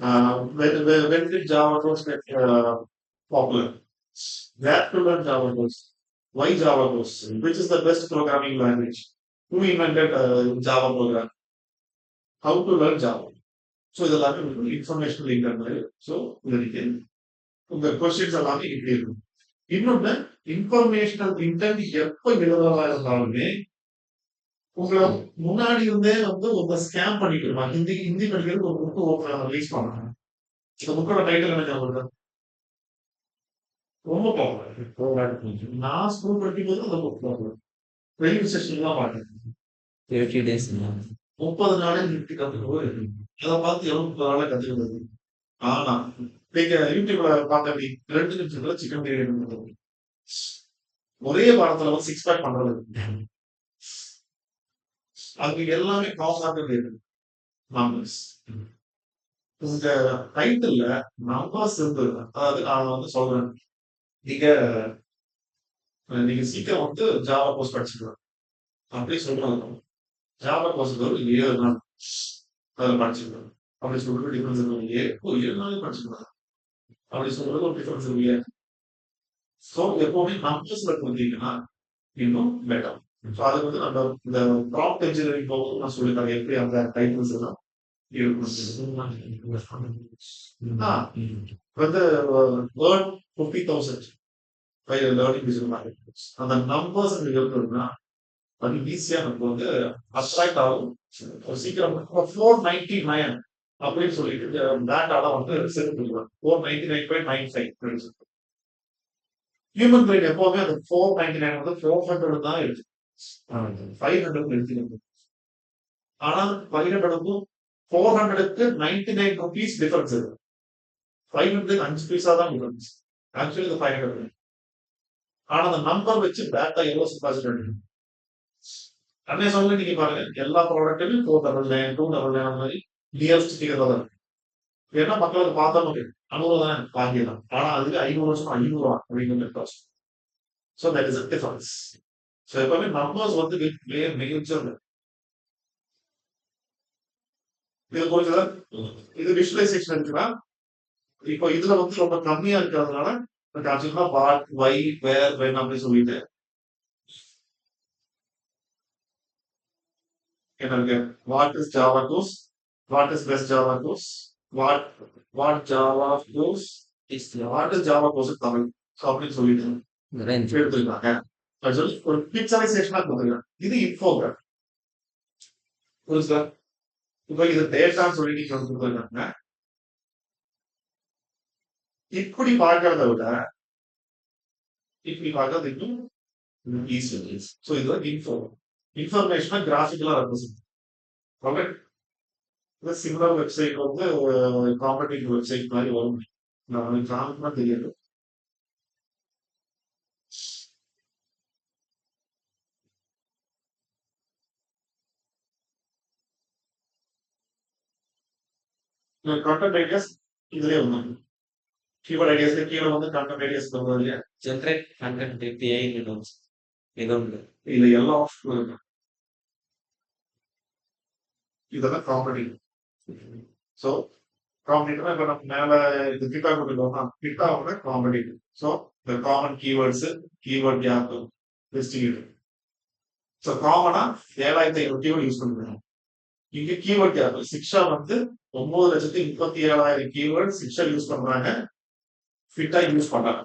S1: When did Java course get popular? Where to learn Java course? Why Java course? Which is the best programming language? Who invented Java program? How to learn Java? So இதெல்லாமே உங்களுக்கு informational internal. So இதுக்கு உங்க questions எல்லாமே இப்படி இருக்கும். இன்னொன்னு informational intend எப்ப எழுதுறதா இருந்தாலுமே உங்களை முன்னாடி இருந்தே வந்து உங்க ஸ்கேம் பண்ணிட்டு இருப்பாங்க. ஹிந்தி ஹிந்தி படிக்கிறது ஒரு புக்கு ஓப்பன் ரிலீஸ் பண்ணாங்க. இந்த புக்கோட டைட்டில் என்ன ஞாபகம்? ரொம்ப பாப்புலர். நான் ஸ்கூல் படிக்கும்போது அந்த புக் பாப்புலர். ரயில்வே ஸ்டேஷன் தான் பார்த்தேன்.
S2: 30 days.
S1: 30 நாளே நிறுத்தி கத்துக்கிறது. அதை பார்த்து 30 நாளே கத்துக்கிறது. ஆனா நீங்க யூடியூப்ல பார்த்த அப்படி 2 நிமிஷத்துல சிக்கன் பிரியாணி ஒரே வாரத்துல வந்து 6 பேக் பண்றது. அது எல்லாமே காமனாக நம்பர்ஸ். இந்த டைட்டில்ல நம்பர்ஸ் இருந்தது. அதாவது நான் வந்து சொல்றேன், நீங்க நீங்க சீக்கிரம் வந்து ஜாவா கோர்ஸ் படிச்சுக்கலாம் அப்படி சொல்றாங்க. ஜாவா கோர்ஸ் ஒரு 7 நாள் அதில் படிச்சுக்கலாம் அப்படி சொல்றது டிஃபரன்ஸ் இருக்கு. 7 நாள் படிச்சுக்கலாம் அப்படி சொல்றது ஒரு டிஃபரன்ஸ் இருக்கு. ஸோ எப்பவுமே நம்பர்ஸ்ல கொடுத்தீங்கன்னா இன்னும் பெட்டர். ஸோ அதுக்கு வந்து நம்ம இந்த ப்ராப்ட் என்ஜினியரிங் போகும்போது நான் சொல்லித்தரேன் எப்படி அந்த டைட்டில்ஸ் எல்லாம் வந்து வேர்ட் 50,000 லேர்னிங் டிஜிட்டல் மார்க்கெட்டிங் அந்த நம்பர்ஸ் இருக்குதுன்னா அது ஈஸியா நமக்கு வந்து அட்ராக்ட் ஆகும். சீக்கிரம் 499 அப்படின்னு சொல்லிட்டு டேட்டால வந்து செட் பண்ணுவாங்க. 499.95 ஹியூமன் பிரெயின் எப்பவுமே அந்த 499 வந்து 400 தான் இருக்கு. 500 எடுத்துக்கணும். ஆனா 500க்கும் 400க்கு 99 rupees டிஃபரன்ஸ் இருக்கு. 500 5 பைசா தான் டிஃபரன்ஸ். ஆக்சுவலி இது 500. ஆனா அந்த நம்பர் வச்சு டேட்டா எவ்வளவு சம்பாதிச்சு அன்னைய சொல்ல நீங்க பாருங்க எல்லா ப்ராடக்ட்டுமே 499 299 மாதிரி நியரஸ்ட் ஃபிகர் தான் இருக்கு. ஏன்னா மக்களுக்கு பார்த்தா முடியும் 500 தானே வாங்கிடலாம். ஆனா அதுக்கு 500 வருஷம் 500 அப்படிங்கிற cost. So that is a difference. So எப்பவுமே நம்பர்ஸ் வந்து மேஜர். இது புரிஞ்சுதா? இது விஷுவலைசேஷன் இருக்குன்னா இப்போ இதுல வந்து ரொம்ப கம்மியா இருக்கிறதுனால காமிச்சிங்கன்னா வாட் வை வேர் வென் அப்படின்னு சொல்லிட்டு என்ன இருக்கு? What is Java course, what is best Java course, what what Java course is what is Java course Tamil. So அப்படின்னு சொல்லிட்டு எடுத்துருக்காங்க. அது சொல்லி ஒரு பிக்சரைசேஷனா கொடுத்துருக்காங்க. இது இன்ஃபோகிராஃப். புரியுதா? இப்போ இது டேட்டான்னு சொல்லி நீங்க வந்து கொடுத்துருக்காங்க. இப்படி பார்க்கறத விட இப்படி பார்க்கறது இன்னும் ஈஸி. ஸோ இது இன்ஃபர்மேஷனை கிராஃபிக்கலா ரெப்ரசென்ட். ஓகே, சிமிலர் வெப்சைட் வந்து காம்படிட்டிவ் வெப்சைட் மாதிரி வரும். நான் காமிக்கமா தெரியாது. கண்டென்ட் ஐடியாஸ் இதுலயே வந்து கீவேர்ட் ஐடியாஸ்ல கீழே வந்து கண்டென்ட் ஐடியாஸ் வருது இல்லையா?
S3: Generate content with AI Windows ஏதோ ஒன்று.
S1: இதுல எல்லா ஆப்ஷனும் இருக்கு. இதெல்லாம் காம்படிட்டிவ். ஸோ காம்படிட்டிவ்னா இப்போ நம்ம மேல இது கிட்டா கொடுத்துருக்கோம்னா கிட்டாவோட காம்படிட்டிவ். ஸோ இந்த common keywords keyword gap distribute. So காமனா 7,500 கீவேர்ட் யூஸ் பண்ணுறோம். இங்க கீவேர்ட் கேப் சிக்ஷா வந்து 9,37,000 கீவேர்ட் சிக்ஷா யூஸ் பண்றாங்க, ஃபிட்டா யூஸ் பண்றாங்க.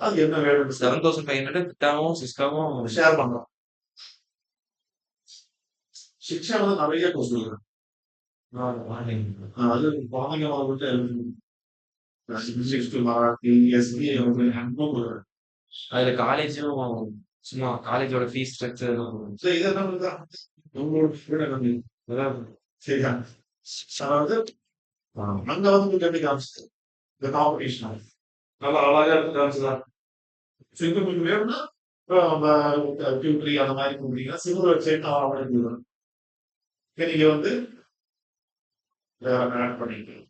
S1: அது என்ன வேணும்?
S3: 7,500 கிட்டாவும் சிஸ்காவும்
S1: ஷேர் பண்றோம். சிக்ஷா வந்து நிறைய கோர்ஸ் இருக்கு. அது குழந்தைங்க வந்துட்டு எஸ்பிஐ வந்து ஹேண்ட்புக்
S3: அதுல காலேஜும் சும்மா காலேஜோட ஃபீஸ் ஸ்ட்ரக்சர்
S1: இது என்ன பண்ணுதா உங்களோட freedom கம்மி. அதாவது சரியா? அதாவது அங்க வந்து எப்படி காமிச்சது இந்த காம்படிஷன் நல்லா அழகா இருக்கு காமிச்சுதான். சிங்கிள் உங்களுக்கு வேணும்னா டியூட்ரி அந்த மாதிரி கொடுத்தீங்கன்னா சிங்கிள் வெப்சைட் ஆட் நீங்க வந்து ஆட் பண்ணிக்கலாம்.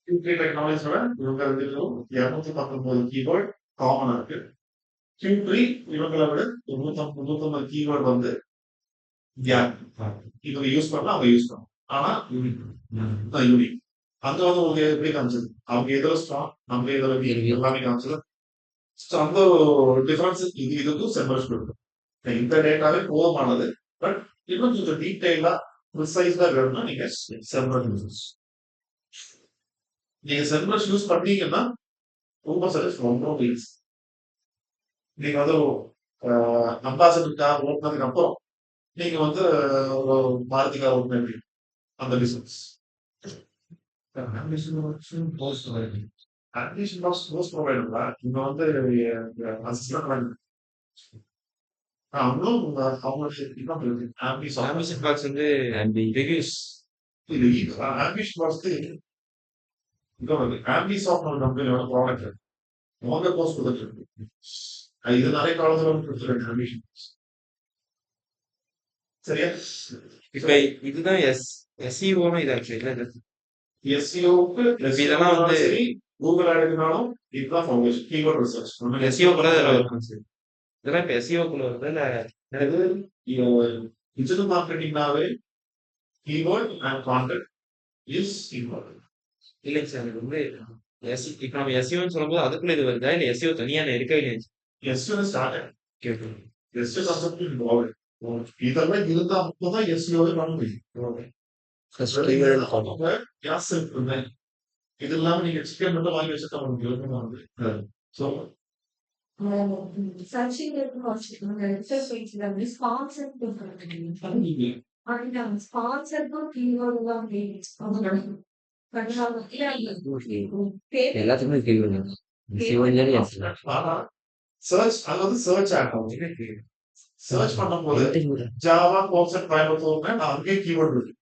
S1: Q3 டெக்னாலஜியோட இவங்க 219 கீவேர்ட் காமனா இருக்கு. Q3 இவங்களை விட 150 கீவேர்ட் வந்து இவங்க யூஸ் பண்ணலாம், அவங்க யூஸ் பண்ணலாம். ஆனா யூனிக். அங்க வந்து உங்களுக்கு எப்படி காமிச்சது? அவங்க எதில் ஸ்ட்ராங், நம்ம எதில் வீக் எல்லாமே காமிச்சது. ஸோ அந்த டிஃபரன்ஸ் இதுக்கும் செம்பர்ஸ் கொடுக்கும். இந்த டேட்டாவே போதுமானது. பட் இன்னும் கொஞ்சம் டீட்டெயிலா ப்ரிசைஸா வேணும்னா நீங்க செம்பர்ஸ் யூஸ். நீங்க செம்பர்ஸ் யூஸ் பண்ணீங்கன்னா ரொம்ப சர்வீஸ் ரொம்ப ஈஸி. நீங்க வந்து அம்பாசடர் கார் ஓட்டினதுக்கு அப்புறம் நீங்க வந்து ஒரு மாருதி கார் ஓட்டின அந்த பிசினஸ் அட்மிஷன் பாக்ஸ் போஸ்ட் ப்ரொவைடர்ல இங்க வந்து அசிஸ்டன்ட் அவங்களும் அவங்களுடைய
S3: ஆம்பிஷன் பாக்ஸ் வந்து ரிவ்யூஸ்
S1: ஆம்பிஷன் பாக்ஸ் ஆம்பிசாஃப்ட் ஒரு கம்பெனியோட ப்ராடக்ட் அவங்க போஸ்ட் கொடுத்துட்டு இது நிறைய காலத்துல கொடுத்துருக்காங்க ஆம்பிஷன் பாக்ஸ். சரியா?
S3: இப்ப இதுதான் எஸ்இஓனா இது ஆக்சுவலி
S1: எஸ்இஓக்கு
S3: இதெல்லாம் வந்து
S1: சரி கூகுள் ஆடுனாலும் இதுதான் ஃபவுண்டேஷன் கீவேர்ட் ரிசர்ச்.
S3: எஸ்இஓ கூட இதெல்லாம் இப்ப எஸ்இஓக்குள்ள வருது இல்ல
S1: எனக்கு டிஜிட்டல் மார்க்கெட்டிங்னாவே keyword and content is important.
S3: இல்லைங்க சார் எனக்கு வந்து இப்ப நம்ம எஸ்இஓன்னு சொல்லும்போது அதுக்குள்ள இது வருதா இல்ல எஸ்இஓ தனியா இருக்கவே இல்லையா?
S1: எஸ்இஓ ஸ்டார்ட்
S3: கேட்கு
S1: எஸ்இஓ கான்செப்ட் இன்வால்வ். இதெல்லாம் இருந்தா மட்டும்தான் எஸ்இஓவே பண்ண முடியும். கேஸ் இருக்குங்க. இது இல்லாம நீங்க சிக்கன் மட்டும் வாங்கி வச்சுட்டா உங்களுக்கு ஸோ
S4: சர்ச்சிங் வந்து ஸ்பான்சர் ஸ்பான்சருக்கும் கீவேர்டுலாம்
S2: எல்லாத்துக்குமே கேள்வி சிவஞ்சலி
S1: சர்ச் அது வந்து சர்ச் ஆகும். சர்ச் பண்ணும்போது ஜாவா கான்செப்ட் பயன்படுத்துவோம்னா நான் அங்கேயே கீவேர்ட் இருக்கு.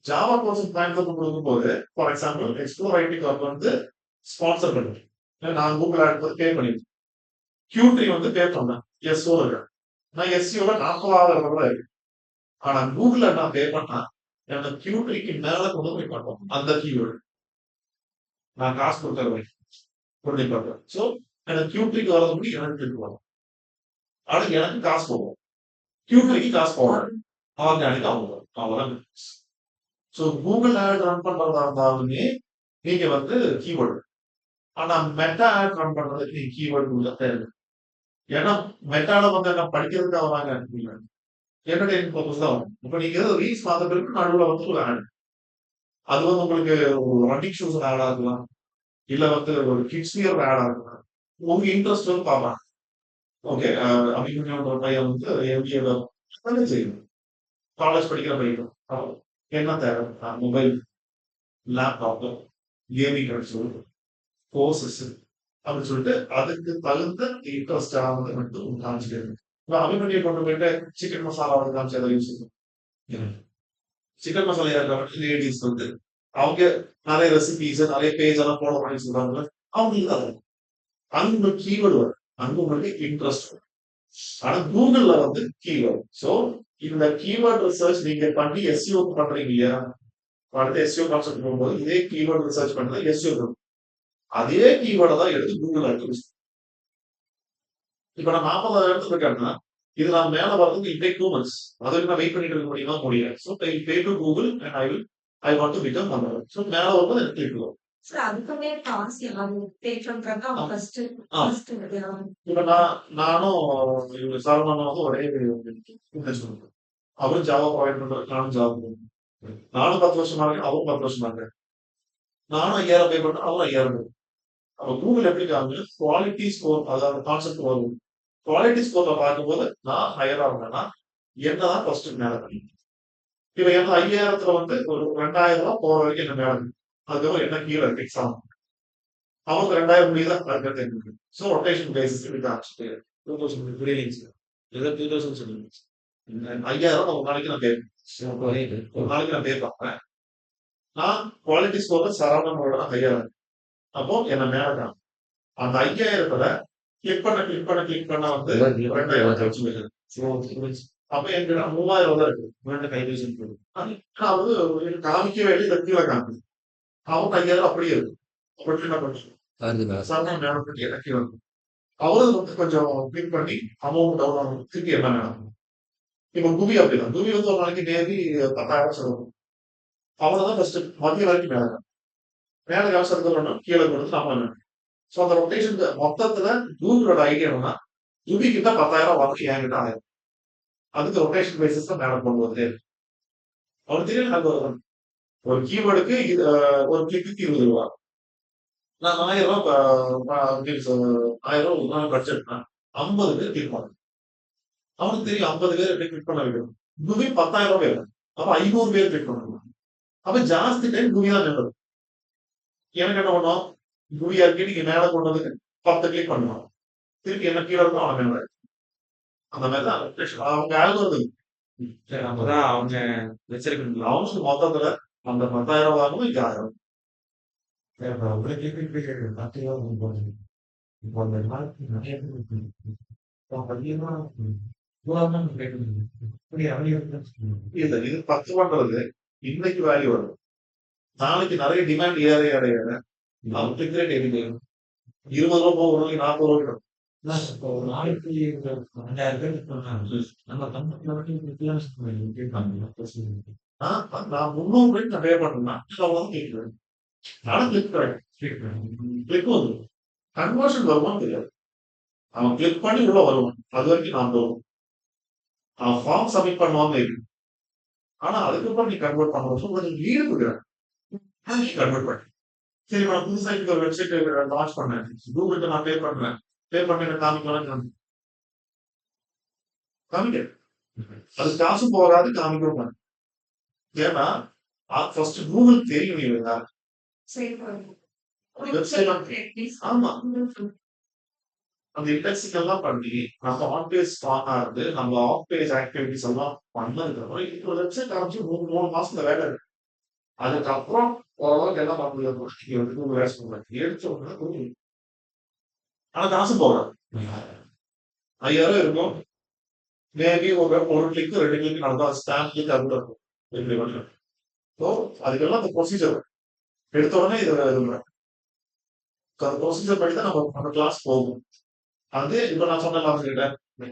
S1: ஜாவா கான்செப்ட் பயன்படுத்த கொடுக்கும்போது for example explore ID card வந்து ஸ்பான்சர் பண்ணுறேன். நான் கூகுள் ஆட் பே பண்ணிருக்கேன். Q3 வந்து பே பண்ணேன் எஸ்ஓ இருக்கு. நான் எஸ்சிஓல 40,000 இருக்கு. ஆனா கூகுள்ல நான் பே பண்ணா எனக்கு Q3க்கு மேல கொண்டு போய் பார்ப்போம் அந்த கீவேர்டு நான் காசு கொடுத்துருவேன் கொண்டு போய் பார்ப்பேன். ஸோ எனக்கு Q3க்கு வரது முடி எனக்கு கிளிக் வரும். ஆனா எனக்கு காசு போகும். Q3க்கு காசு போகும். ஆர்கானிக் ஆகும். அவ்வளோதான். ஸோ கூகுள் ஆட் ரன் பண்றதா இருந்தாலுமே நீங்க வந்து கீவேர்டு. ஆனா மெட்டா ஆட் ரன் பண்றதுக்கு நீங்க கீவேர்டு தேவை. ஏன்னா மெட்டால வந்து என்ன படிக்கிறதுக்காக வாங்க என்டர்டைன்மெண்ட் பர்பஸ் தான் வரும். இப்போ நீங்க ஏதோ ரீல்ஸ் பார்த்த பிறகு நடுவில் வந்து ஒரு ஆட் அது வந்து உங்களுக்கு ரன்னிங் ஷூஸ் ஆட் ஆகலாம், இல்ல வந்து ஒரு கிட்ஸ் வியர் ஆட் ஆகலாம். உங்க இன்ட்ரெஸ்ட் வந்து பார்ப்பாங்க. ஓகே அபிமன்யோட பையன் வந்து எம்பிஏ செய்யணும், காலேஜ் படிக்கிற பையன் என்ன தேவை? Mobile, laptop, gaming console, courses அப்படின்னு சொல்லிட்டு அதுக்கு தகுந்த இன்ட்ரெஸ்ட் ஆனது மட்டும் காமிச்சிட்டு இருக்கு. அபிமன்யை கொண்டு போயிட்டு சிக்கன் மசாலா வந்து காமிச்சு அதை யூஸ் பண்ணும். சிக்கன் மசாலா லேடிஸ் வந்து அவங்க நிறைய ரெசிபிஸ் நிறைய பேஜ் எல்லாம் ஃபாலோ பண்ணி சொல்றாங்க. அவங்களுக்கு தான் அங்க கீவேர்டு வரும், அங்க உங்களுக்கு இன்ட்ரெஸ்ட் வரும். ஆனா கூகுள்ல வந்து கீவேர்டு. ஸோ இந்த கீவேர்ட் ரிசர்ச் நீங்க பண்ணி எஸ்இஓ பண்றீங்க இல்லையா? அடுத்த எஸ்இஓ கான்செப்ட் போகும்போது இதே கீவேர்ட் ரிசர்ச் பண்ணி எஸ்இஓ இருக்கும். அதே கீவேர்டை தான் எடுத்து கூகுள் எடுத்து இப்ப நான் 40,000 இடத்துல இருக்கேன்னா இது நான் மேல வரதுக்கு இட் டேக் 2 months. அதுக்கு நான் வெயிட் பண்ணிட்டு இருக்க முடியுமா? முடியாது. So I pay to Google and I want to become number. So மேல வரும்போது எனக்கு கிளிக் வரும்.
S4: அதுக்குமே காசு பே பண்றாங்க ஃபர்ஸ்ட்.
S1: இப்ப நானும் இவங்க சரவணன் வந்து ஒரே சொல்றேன். அவரும் ஜாவா ப்ரொவைட் பண்றாரு, நானும் ஜாவா நானும் 10 வருஷமா இருக்கேன், அவரும் 10 வருஷமா இருக்கேன். நானும் 5,000 பே பண்றேன், அவரும் 5,000 பே. அப்ப கூகுள் எப்படி காமிச்சு குவாலிட்டி ஸ்கோர் அதாவது கான்செப்ட் வரும். குவாலிட்டி ஸ்கோர்ல பார்க்கும்போது நான் ஹையரா இருந்தேன்னா என்னதான் ஃபர்ஸ்ட் மேல பண்ணி இப்ப என்ன 5,000 வந்து ஒரு 2,000 போற வரைக்கும் என்ன மேல இருக்கு. அதுக்கப்புறம் என்ன கீழே இருக்கு எக்ஸாம் அவருக்கு 2,000 முடியுதான் தெரிஞ்சு. ஸோ ரொட்டேஷன் பேசிஸ் இப்படி காமிச்சிட்டு 2000 புரியலீங்க. ஏதோ 2000 சொல்லுங்க. 5,000 ஒரு நாளைக்கு நான் பேப்பேன். ஒரு நாளைக்கு நான் பே பார்ப்பேன். நான் குவாலிட்டி ஸ்கோர்ல சரவணனோட ஹையரா இருக்கு. அப்போ என்ன மேலதான் அந்த 5,000 கிளிக் பண்ண வந்து 2,000 அப்ப எனக்கு 3,000 தான் இருக்கு. கைபேசி காமிக்க வேண்டிய கீழே காமிக்குது. அவங்க 5000 அப்படியே இருக்கும். அப்படி என்ன பண்ணுறது?
S2: வருதுங்களா?
S1: சாதாரண நேரம் பற்றி இறக்கி வரும். அவரும் வந்து கொஞ்சம் கிளிக் பண்ணி அமௌண்ட் டவுன் ஆகும். திருப்பி என்ன வேணும்? இப்ப குவி அப்படிதான். குவி வந்து ஒரு நாளைக்கு டெய்லி 10,000 செலவு. அவ்வளவுதான் ஃபர்ஸ்ட் மதிய வரைக்கும் மேல மேல விவசாயத்தில் சொல்லணும் கீழே கொடுத்து நம்ம வேணும். ஸோ அந்த ரொட்டேஷன் மொத்தத்துல கூகுளோட ஐடியா என்னன்னா குவி கிட்ட 10,000 வாங்கி என்கிட்ட 1000. அதுக்கு ரொட்டேஷன் பேசிஸ் தான் மேல கொண்டு வருது. அவனுக்கு தெரியும் நல்ல ஒரு கீவேர்டுக்கு ஒரு கிளிக்கு 20 ரூபா. நான் 1000 1000 ஒரு நாள் பட்ஜெட்னா 50 பேர் கிளிக் பண்ணணும். அவனுக்கு தெரியும் 50 பேர் எப்படி கிளிக் பண்ண வைக்கணும். குவி 10,000 பேர். அப்ப 500 பேர் கிளிக் பண்ணணும். அப்ப ஜாஸ்தி டைம் குவி தான் நின்றது. எனக்கு என்ன பண்ணுவோம்? குவியா இருக்கு நீங்க மேல கொண்டு வந்து 10 கிளிக் பண்ணுவான். திருப்பி என்ன கீழே இருக்கும் அவன் மேல. அந்த மாதிரி தான் அவங்க ஆல்கோரிதம்.
S3: சரி, அப்பதான் அவங்க வச்சிருக்கணும்.
S1: அவனுக்கு மொத்தத்துல அந்த 10,000 வாங்கணும் இங்க 1000. இல்ல இது 10 பண்றது இன்னைக்கு வேல்யூ வரும். நாளைக்கு நிறைய டிமாண்ட் ஏற ஏற ஏற அவன் கிளிக் ரேட் எதுக்கு 20 ரூபா போகும், 40 ரூபா கிட்ட.
S3: ஒரு நாளைக்கு 2000 பேர் சொன்னாங்க. நம்ம கம்பெனி கேட்பாங்க.
S1: நான் 300 ரூபாய்க்கு நான் பே பண்ணேன்னா அவ்வளவுதான் கேட்கிறேன். ஆனா கிளிக் கிளிக் வந்து கன்வர்ஷன் வருமான்னு தெரியாது. அவன் கிளிக் பண்ணி உள்ள வருவான். அது வரைக்கும் நான் வரும். அவன் ஃபார்ம் சப்மிட் பண்ணுவாங்க இருக்கு. ஆனா அதுக்கப்புறம் நீ கன்வெர்ட் பண்ணுவோம் கொஞ்சம் லீடு கொடுக்குறேன். கன்வெர்ட் பண்ணி சரி நான் புதுசா இந்த ஒரு வெப்சைட் லான்ச் பண்ணேன். கூகுளுக்கு நான் பே பண்றேன். பே பண்ணி காமிக்கலாம் காமிக்க அது காசு போகாது காமிக்க. ஏன்னா ஃபர்ஸ்ட் கூகுள் தெரியும் இல்லையா? ஆமா அந்த இண்டெக்ஸிங் எல்லாம் பண்ணி நம்ம ஆன் பேஜ் ஸ்ட்ராங்கா இருந்து நம்ம ஆஃப் பேஜ் ஆக்டிவிட்டிஸ் எல்லாம் பண்ணதுக்கு அப்புறம் இப்போ வெப்சைட் ஆரம்பிச்சு 3 மாசத்துல வேலை இருக்கு. அதுக்கப்புறம் ஓரளவுக்கு என்ன பண்ண முடியாது எடுத்த உடனே ஆனா காசு போகாது. 5000 இருக்கும். மேபி ஒரு கிளிக் 2 கிளிக் நடந்தா ஸ்டாம்ப் கிளிக் அது இருக்கும். இப்படி பண்ணுறேன். ஸோ அதுக்கெல்லாம் அந்த ப்ரொசீஜர் எடுத்த உடனே இது ப்ரொசீஜர் படி தான் நம்ம கிளாஸ் போகும். அது இப்ப நான் சொன்னேன்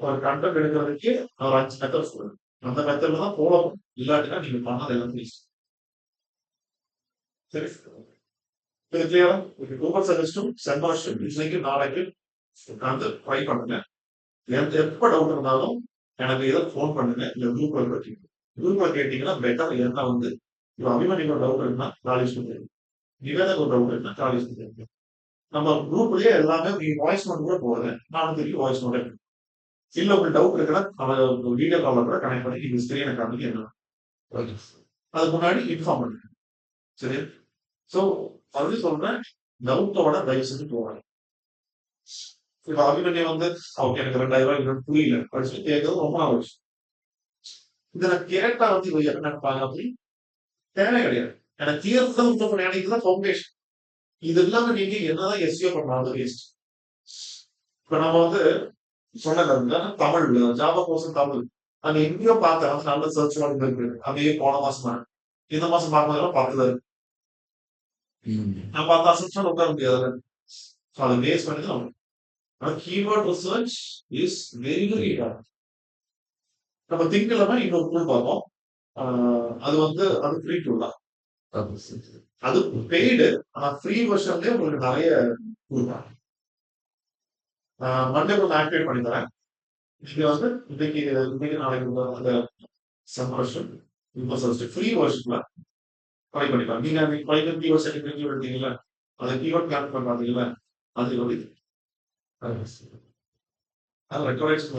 S1: ஒரு கண்டென்ட் எடுக்கிறதுக்கு ஒரு 5 மெத்தட் சொல்றேன். அந்த மெத்தட்ல தான் போகணும். இல்லாட்டினா நீங்க பண்ணாத எல்லாம் ப்ளீஸ். சரி இது கிளியரா? கூகுள் சஜஸ்டும் சென்பாஸ்டும் இன்னைக்கு நாளைக்கு உட்காந்து ட்ரை பண்ணுங்க. எப்ப டவுட் இருந்தாலும் எனக்கு இதை ஃபோன் பண்ணுங்க. இல்ல குரூப்ல கேட்டீங்க. குரூப்ல கேட்டீங்கன்னா பெட்டர். ஏன்னா வந்து இப்போ அபிமன்யுக்கு ஒரு டவுட் இருந்தா காலேஜ் பண்ணுங்க. நிவேதக்கு ஒரு டவுட் இருந்தா காலேஜ் பண்ணுங்க. நம்ம குரூப்லயே எல்லாமே நீங்க வாய்ஸ் நோட் கூட போடுறேன். நானும் திருப்பி வாய்ஸ் நோட் இல்ல உங்களுக்கு டவுட் இருக்குன்னா நம்ம வீடியோ கால்ல கூட கனெக்ட் பண்ணி நீங்க ஸ்கிரீனை காமிக்க என்ன அதுக்கு முன்னாடி இன்ஃபார்ம் பண்ணுங்க. சரி ஸோ மறுபடியும் சொல்றேன் டவுட்டோட தயவு செஞ்சு போவாங்க. இப்ப அபிமன்யை வந்து ஓகே எனக்கு 2000 ரூபாய் புரியல படிச்சு கேட்கறது ரொம்ப நாள் ஆச்சு. இதை நான் கேட்டா வந்து இவங்க என்ன நினைப்பாங்க அப்படின்னு தேவை கிடையாது. எனக்கு தீர்த்து தான் எனக்கு தான் ஃபவுண்டேஷன். இது இல்லாம நீங்க என்னதான் எஸ்சியோ பண்ணாலும் வேஸ்ட். இப்ப நம்ம வந்து சொன்ன தமிழ் ஜாவா கோர்ஸ் தமிழ் அங்க எங்கேயோ பார்த்தேன் நல்ல சர்ச் பண்ணி இருக்கு. அப்படியே போன மாசம் இந்த மாசம் பார்க்கும்போதெல்லாம் பார்த்தது நான் 10 வருஷம் உட்கார முடியாது. அதை பேஸ் பண்ணி தான் keyword research is very very நம்ம திங்கிழமை இன்னொரு டூல் பார்ப்போம். அது வந்து அது ஃப்ரீ டூல் தான். அது பெய்டு ஆனா ஃப்ரீ வெர்ஷன்லயே உங்களுக்கு நிறைய டூல் தான். மண்டே கொஞ்சம் ஆக்டிவேட் பண்ணி தரேன். இது வந்து இன்னைக்கு நாளைக்கு அந்த சம்பர்ஷன் ஃப்ரீ வெர்ஷன்ல ட்ரை பண்ணிக்கலாம். நீங்க அன்னைக்கு ஃப்ரீ வெர்ஷன் எடுத்தீங்களா அதை கீவேர்ட் கிளாஸ் பண்ணாதீங்களா அது வந்து அது ரெக்கவரேஷன்